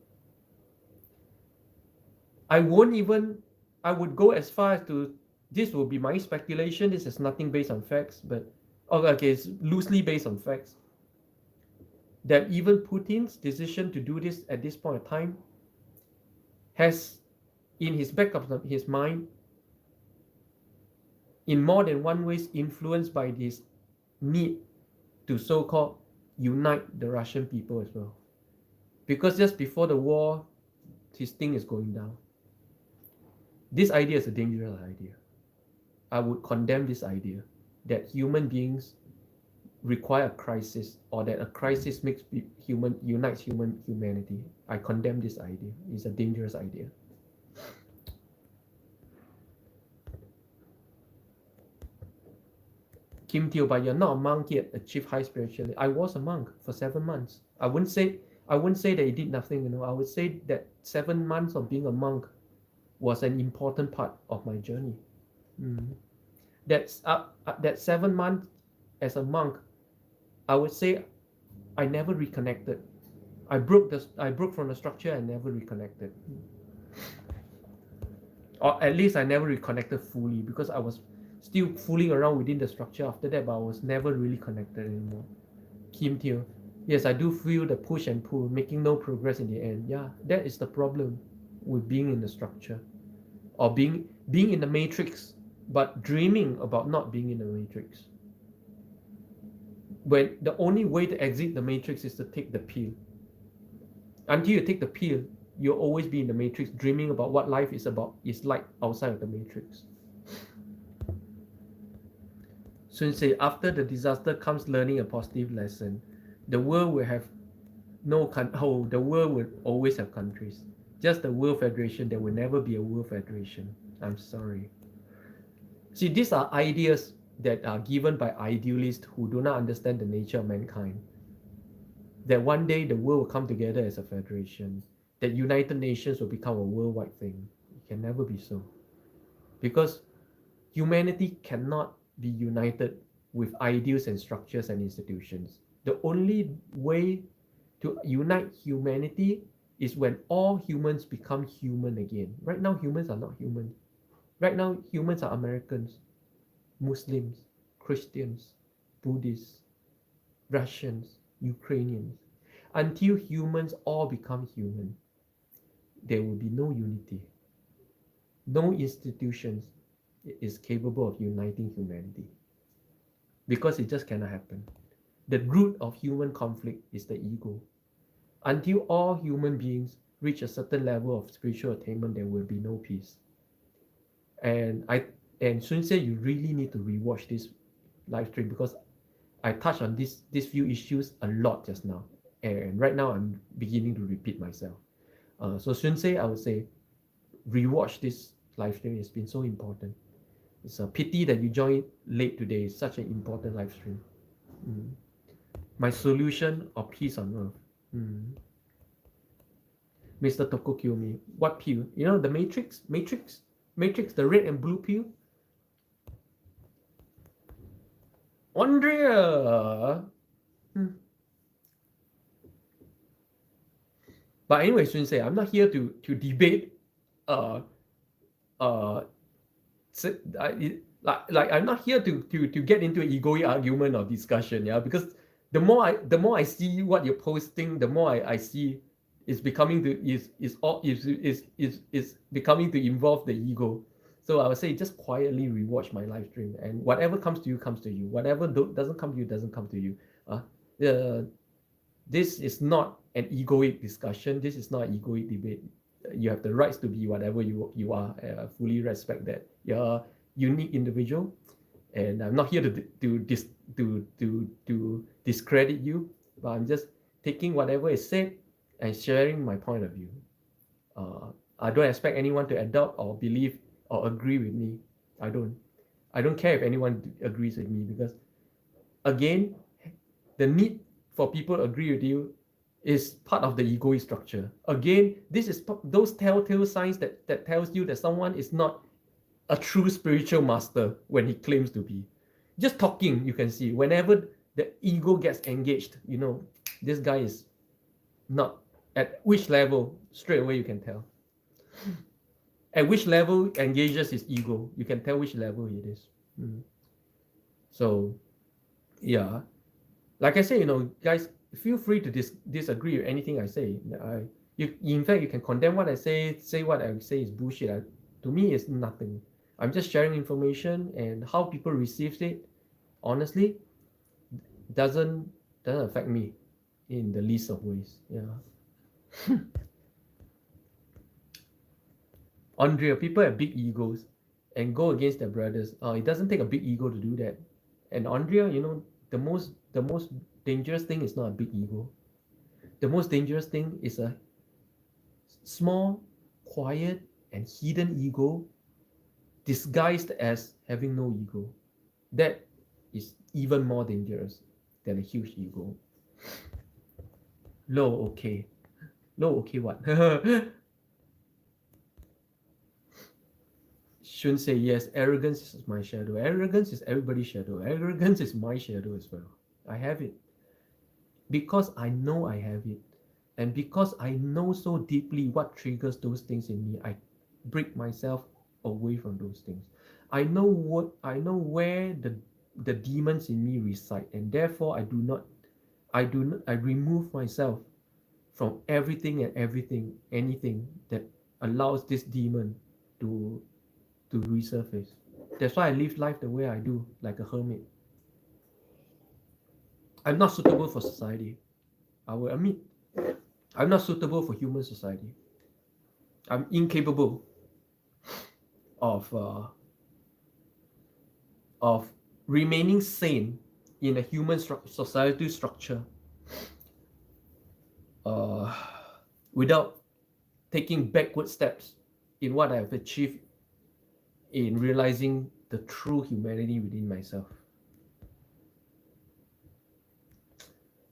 A: I would go as far as to, this will be my speculation, this is nothing based on facts, but okay, it's loosely based on facts, that even Putin's decision to do this at this point of time has, in his back of his mind, in more than one ways, influenced by this need to so-called unite the Russian people as well. Because just before the war, his thing is going down. This idea is a dangerous idea. I would condemn this idea that human beings require a crisis, or that a crisis unites humanity. I condemn this idea. It's a dangerous idea. Kim Teo, but you're not a monk yet, achieve high spirituality. I was a monk for 7 months. I wouldn't say that it did nothing, I would say that 7 months of being a monk was an important part of my journey. That 7 months as a monk, I would say I never reconnected. I broke from the structure and never reconnected. Or at least I never reconnected fully because I was still fooling around within the structure after that, but I was never really connected anymore. Kim Teo. Yes, I do feel the push and pull, making no progress in the end. Yeah, that is the problem with being in the structure. Or being in the matrix, but dreaming about not being in the matrix. When the only way to exit the matrix is to take the pill. Until you take the pill, you'll always be in the matrix, dreaming about what life is like outside of the matrix. Sun say, after the disaster comes learning a positive lesson. The world will have the world will always have countries. Just the World Federation, there will never be a World Federation. I'm sorry. See, these are ideas that are given by idealists who do not understand the nature of mankind. That one day the world will come together as a federation. That United Nations will become a worldwide thing. It can never be so. Because humanity cannot be united with ideals and structures and institutions. The only way to unite humanity is when all humans become human again. Right now, humans are not human. Right now, humans are Americans, Muslims, Christians, Buddhists, Russians, Ukrainians. Until humans all become human, there will be no unity. No institutions is capable of uniting humanity because it just cannot happen. The root of human conflict is the ego. Until all human beings reach a certain level of spiritual attainment, there will be no peace. And Sun said you really need to rewatch this live stream because I touched on these few issues a lot just now, and right now I'm beginning to repeat myself. So Sun say, I would say, rewatch this live stream. It's been so important. It's a pity that you joined late today. It's such an important live stream. My solution of peace on earth. Mr. Toko Kiyomi, what pill? You know the Matrix, the red and blue pill. Andrea. But anyway, Sun I'm not here to debate. Like I'm not here to get into an egoic argument or discussion. Yeah, because the more I see what you're posting, the more I see it's becoming to is becoming to involve the ego. So I would say just quietly rewatch my live stream, and whatever comes to you comes to you. Whatever doesn't come to you doesn't come to you. This is not an egoic discussion. This is not an egoic debate. You have the rights to be whatever you are. Fully respect that. You're a unique individual, and I'm not here to discredit you, but I'm just taking whatever is said and sharing my point of view. I don't expect anyone to adopt or believe or agree with me. I don't care if anyone agrees with me, because again, the need for people to agree with you is part of the egoic structure. Again, this is those telltale signs that tells you that someone is not a true spiritual master when he claims to be. Just talking, you can see whenever the ego gets engaged, this guy is not at which level. Straight away you can tell. At which level engages his ego, you can tell which level it is. So yeah, like I say, guys, feel free to disagree with anything I say. In fact, you can condemn what I say what I say is bullshit. To me, it's nothing. I'm just sharing information, and how people receive it, honestly, doesn't affect me in the least of ways. Yeah. Andrea, people have big egos and go against their brothers. It doesn't take a big ego to do that. And Andrea, the most dangerous thing is not a big ego. The most dangerous thing is a small, quiet, and hidden ego disguised as having no ego. That is even more dangerous than a huge ego. Low, okay. Low, okay, what? Shouldn't say yes. Arrogance is my shadow. Arrogance is everybody's shadow. Arrogance is my shadow as well. I have it. Because I know I have it. And because I know so deeply what triggers those things in me, I break myself away from those things. I know where the demons in me reside, and therefore I remove myself from anything that allows this demon to resurface. That's why I live life the way I do, like a hermit. I'm not suitable for society. I will admit, I'm not suitable for human society. I'm incapable of of remaining sane in a human society structure uh, without taking backward steps in what I've achieved in realizing the true humanity within myself.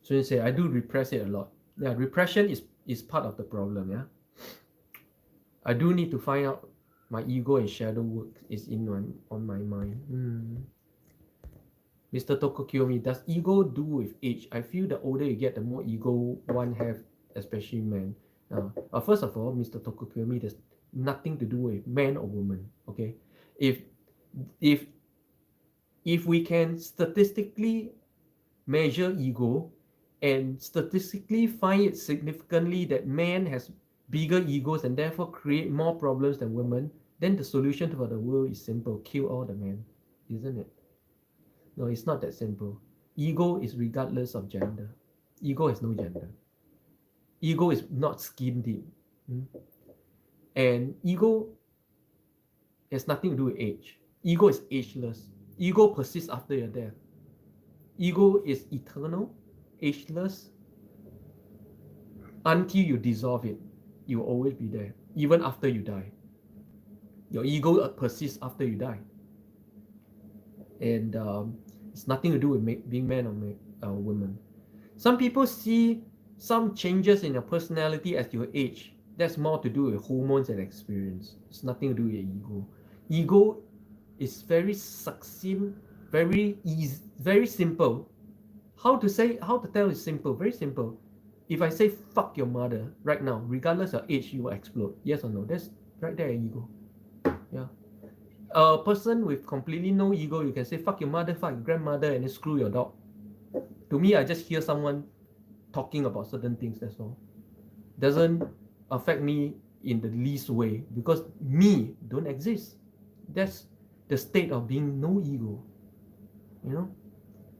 A: So you say I do repress it a lot. Yeah, repression is part of the problem. Yeah, I do need to find out my ego and shadow work is on my mind. Mr. Tokokiyomi, does ego do with age? I feel the older you get, the more ego one have, especially men. First of all, Mr. Tokokiyomi, there's nothing to do with man or woman. Okay, if if if we can statistically measure ego and statistically find it significantly that man has bigger egos and therefore create more problems than women, then the solution for the world is simple: kill all the men, isn't it? No, it's not that simple. Ego is regardless of gender. Ego has no gender. Ego is not skin deep. And ego has nothing to do with age. Ego is ageless. Ego persists after your death. Ego is eternal, ageless. Until you dissolve it, you will always be there, even after you die. Your ego persists after you die. And it's nothing to do with being man or woman. Some people see some changes in your personality as you age. That's more to do with hormones and experience. It's nothing to do with your ego. Ego is very succinct, very easy, very simple. How to tell is simple, very simple. If I say fuck your mother right now, regardless of age, you will explode. Yes or no? That's right there, ego. Yeah. A person with completely no ego, you can say fuck your mother, fuck your grandmother, and then screw your dog. To me, I just hear someone talking about certain things, that's all. Doesn't affect me in the least way because me don't exist. That's the state of being no ego. You know?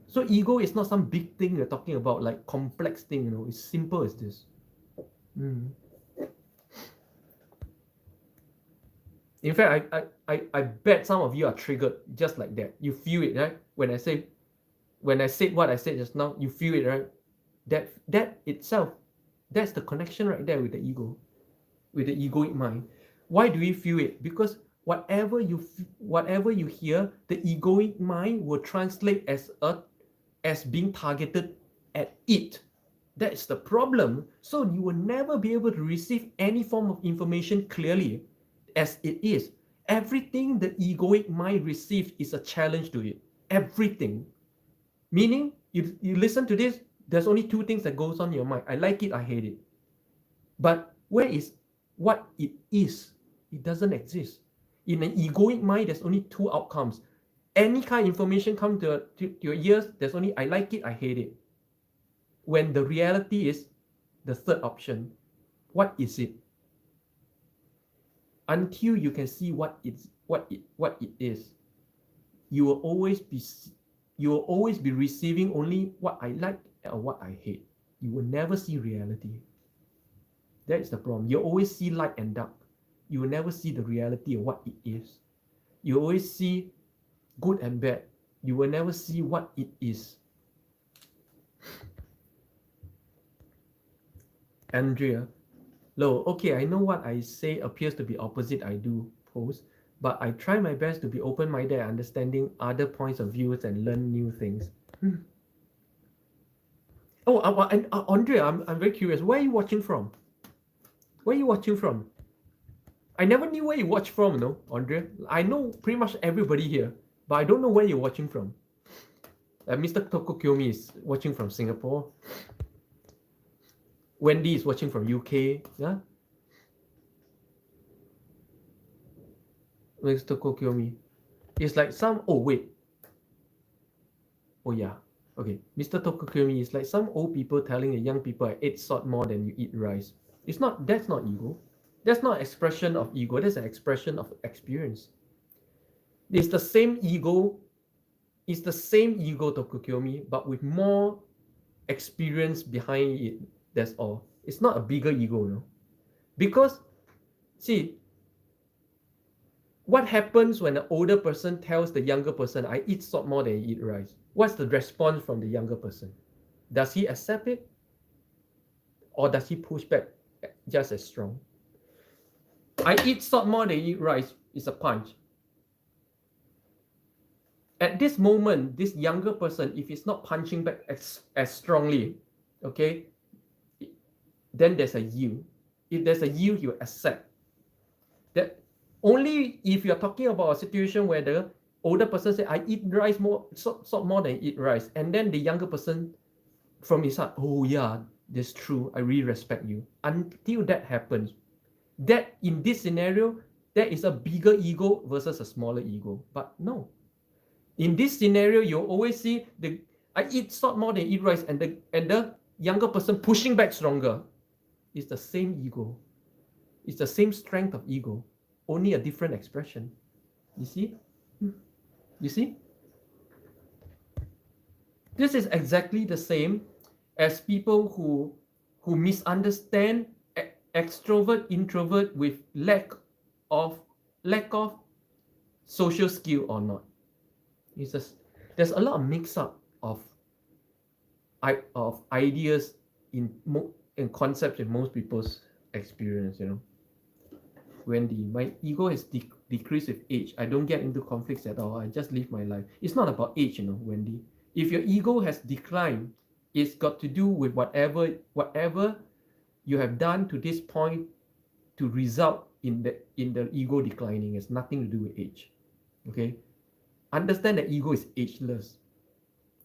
A: So ego is not some big thing you're talking about, like complex thing, you know, it's simple as this. In fact, I bet some of you are triggered just like that. You feel it, right? When I said what I said just now, you feel it, right? That itself, that's the connection right there with the ego, with the egoic mind. Why do we feel it? Because whatever you hear, the egoic mind will translate as being targeted at it. That's the problem. So you will never be able to receive any form of information clearly as it is. Everything the egoic mind receives is a challenge to it. Everything. Meaning, you listen to this, there's only two things that goes on in your mind. I like it, I hate it. But where is what it is? It doesn't exist. In an egoic mind, there's only two outcomes. Any kind of information come to your ears, there's only I like it, I hate it. When the reality is the third option. What is it? Until you can see what it is, you will always be receiving only what I like or what I hate. You will never see reality. That is the problem. You always see light and dark. You will never see the reality of what it is. You always see good and bad. You will never see what it is. Andrea, Lo, okay, I know what I say appears to be opposite I do post, but I try my best to be open-minded, understanding other points of views and learn new things. Oh, and Andrea, I'm very curious. Where are you watching from? Where are you watching from? I never knew where you watch from, no, Andrea. I know pretty much everybody here, but I don't know where you're watching from. Mr. Tokokiyomi is watching from Singapore. Wendy is watching from UK. Yeah. Mr. Kokyomi. It's like some. Oh wait. Oh yeah. Okay. Mr. Tokokyomi is like some old people telling the young people, "I ate salt more than you eat rice." It's not. That's not ego. That's not expression of ego. That's an expression of experience. It's the same ego. It's the same ego, Tokokyomi, but with more experience behind it. That's all. It's not a bigger ego, no. Because, see, what happens when an older person tells the younger person, "I eat salt more than you eat rice"? What's the response from the younger person? Does he accept it? Or does he push back just as strong? "I eat salt more than you eat rice" is a punch. At this moment, this younger person, if he's not punching back as strongly, okay, then there's a yield. If there's a yield, you accept. That only if you're talking about a situation where the older person say, "I eat rice more, salt more than eat rice," and then the younger person from his heart, "Oh yeah, that's true, I really respect you." Until that happens, that in this scenario, there is a bigger ego versus a smaller ego. But no, in this scenario, you always see the "I eat salt more than eat rice" and the younger person pushing back stronger. It's the same ego. It's the same strength of ego, only a different expression. You see? You see? This is exactly the same as people who misunderstand extrovert introvert with lack of social skill or not. It's just, there's a lot of mix up of ideas in concepts in most people's experience, you know. Wendy, my ego has decreased with age. I don't get into conflicts at all. I just live my life. It's not about age, you know, Wendy. If your ego has declined, it's got to do with whatever you have done to this point to result in the ego declining. It's nothing to do with age. Okay? Understand that ego is ageless.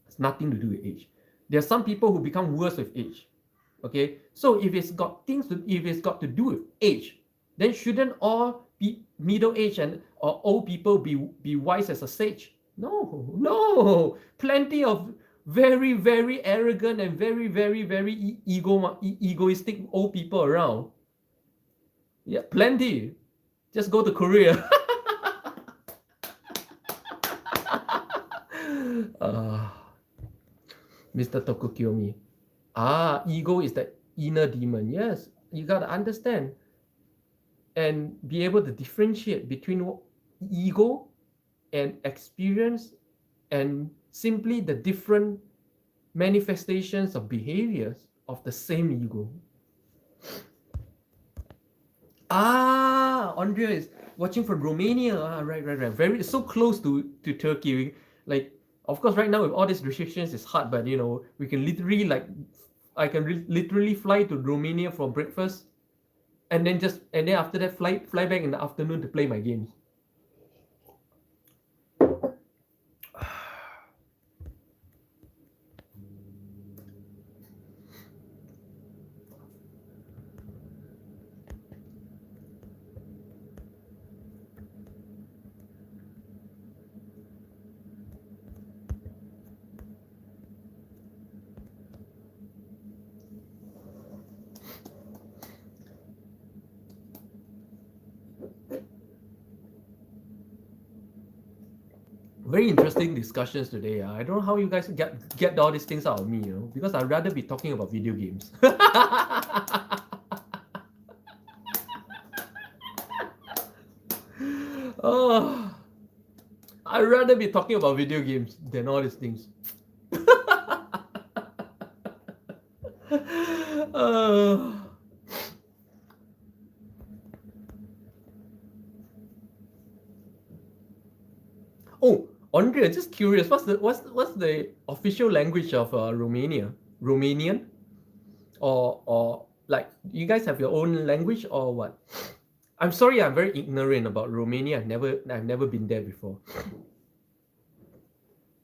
A: It's nothing to do with age. There are some people who become worse with age. Okay? So if it's got to do with age, then shouldn't all middle-aged and or old people be wise as a sage? No. Plenty of very, very arrogant and very, very, very egoistic old people around. Yeah, plenty. Just go to Korea. Mr. Tokukyomi. Ego is that inner demon. Yes, you gotta understand and be able to differentiate between ego and experience and simply the different manifestations of behaviors of the same ego. Andrea is watching from Romania. Right. Very so close to Turkey. Like, of course, right now with all these restrictions, it's hard. But you know, we can literally I can literally fly to Romania for breakfast, and then after that fly back in the afternoon to play my games. Very interesting discussions today. I don't know how you guys get all these things out of me, you know, because I'd rather be talking about video games. I'd rather be talking about video games than all these things. Oh, Andrea, just curious, what's the official language of Romania? Romanian, or like you guys have your own language or what? I'm sorry, I'm very ignorant about Romania. I've never been there before.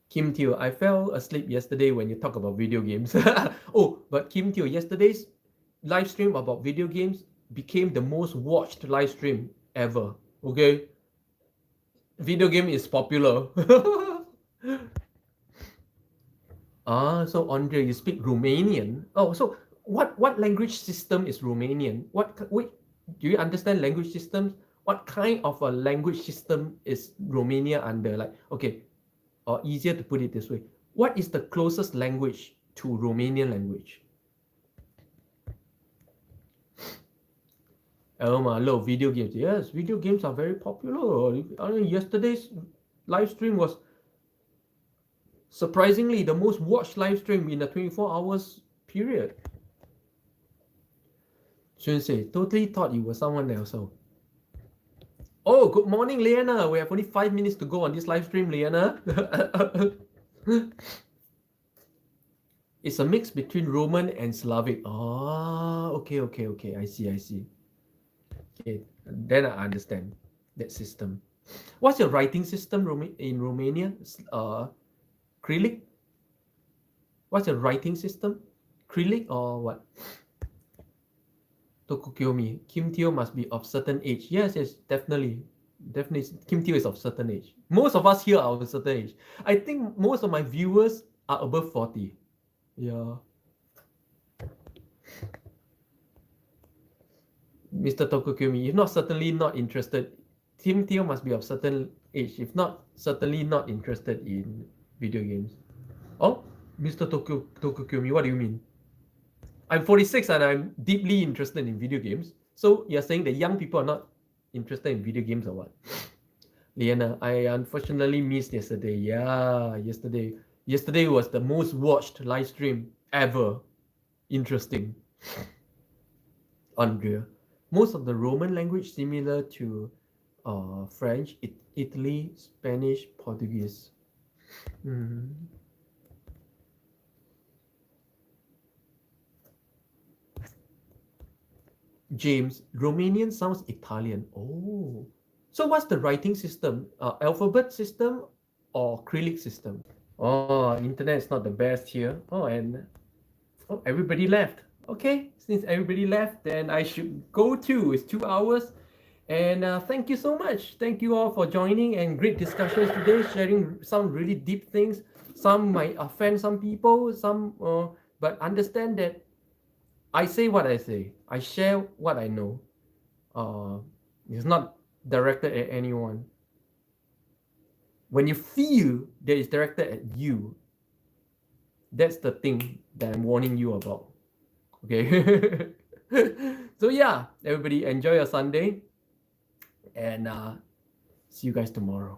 A: Kim Teo, I fell asleep yesterday when you talk about video games. Oh, but Kim Teo, yesterday's live stream about video games became the most watched live stream ever. Okay, video game is popular. So Andre, you speak Romanian. Oh, so what language system is Romanian? Wait, do you understand language systems? What kind of a language system is Romania under? Like, okay, or easier to put it this way, what is the closest language to Romanian language? Hello, video games. Yes, video games are very popular. I mean, yesterday's live stream was surprisingly the most watched live stream in the 24 hours period. Shouldn't say, totally thought it was someone else. Oh, good morning, Leanna. We have only 5 minutes to go on this live stream, Leanna. It's a mix between Roman and Slavic. Okay. I see. Okay, then I understand that system. What's your writing system in Romania? Cyrillic? What's your writing system? Cyrillic or what? Tokukyomi. Kim Teo must be of certain age. Yes, definitely. Kim Teo is of certain age. Most of us here are of a certain age. I think most of my viewers are above 40. Yeah. Mr. Tokukyomi, if not, certainly not interested. Kim Teo must be of certain age. If not, certainly not interested in video games. Oh, Mr. Tokukyomi, what do you mean? I'm 46 and I'm deeply interested in video games. So you're saying that young people are not interested in video games or what? Liana, I unfortunately missed yesterday. Yeah, yesterday. Yesterday was the most watched live stream ever. Interesting. Andrea. Most of the Roman language similar to French, Italy, Spanish, Portuguese. James, Romanian sounds Italian. Oh. So what's the writing system? Alphabet system or Cyrillic system? Oh, internet is not the best here. And everybody left. Okay, since everybody left, then I should go too. It's 2 hours. And thank you so much. Thank you all for joining and great discussions today, sharing some really deep things. Some might offend some people, but understand that I say what I say. I share what I know. It's not directed at anyone. When you feel that it's directed at you, that's the thing that I'm warning you about. Okay. So yeah, everybody enjoy your Sunday. And see you guys tomorrow.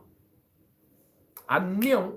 A: 안녕.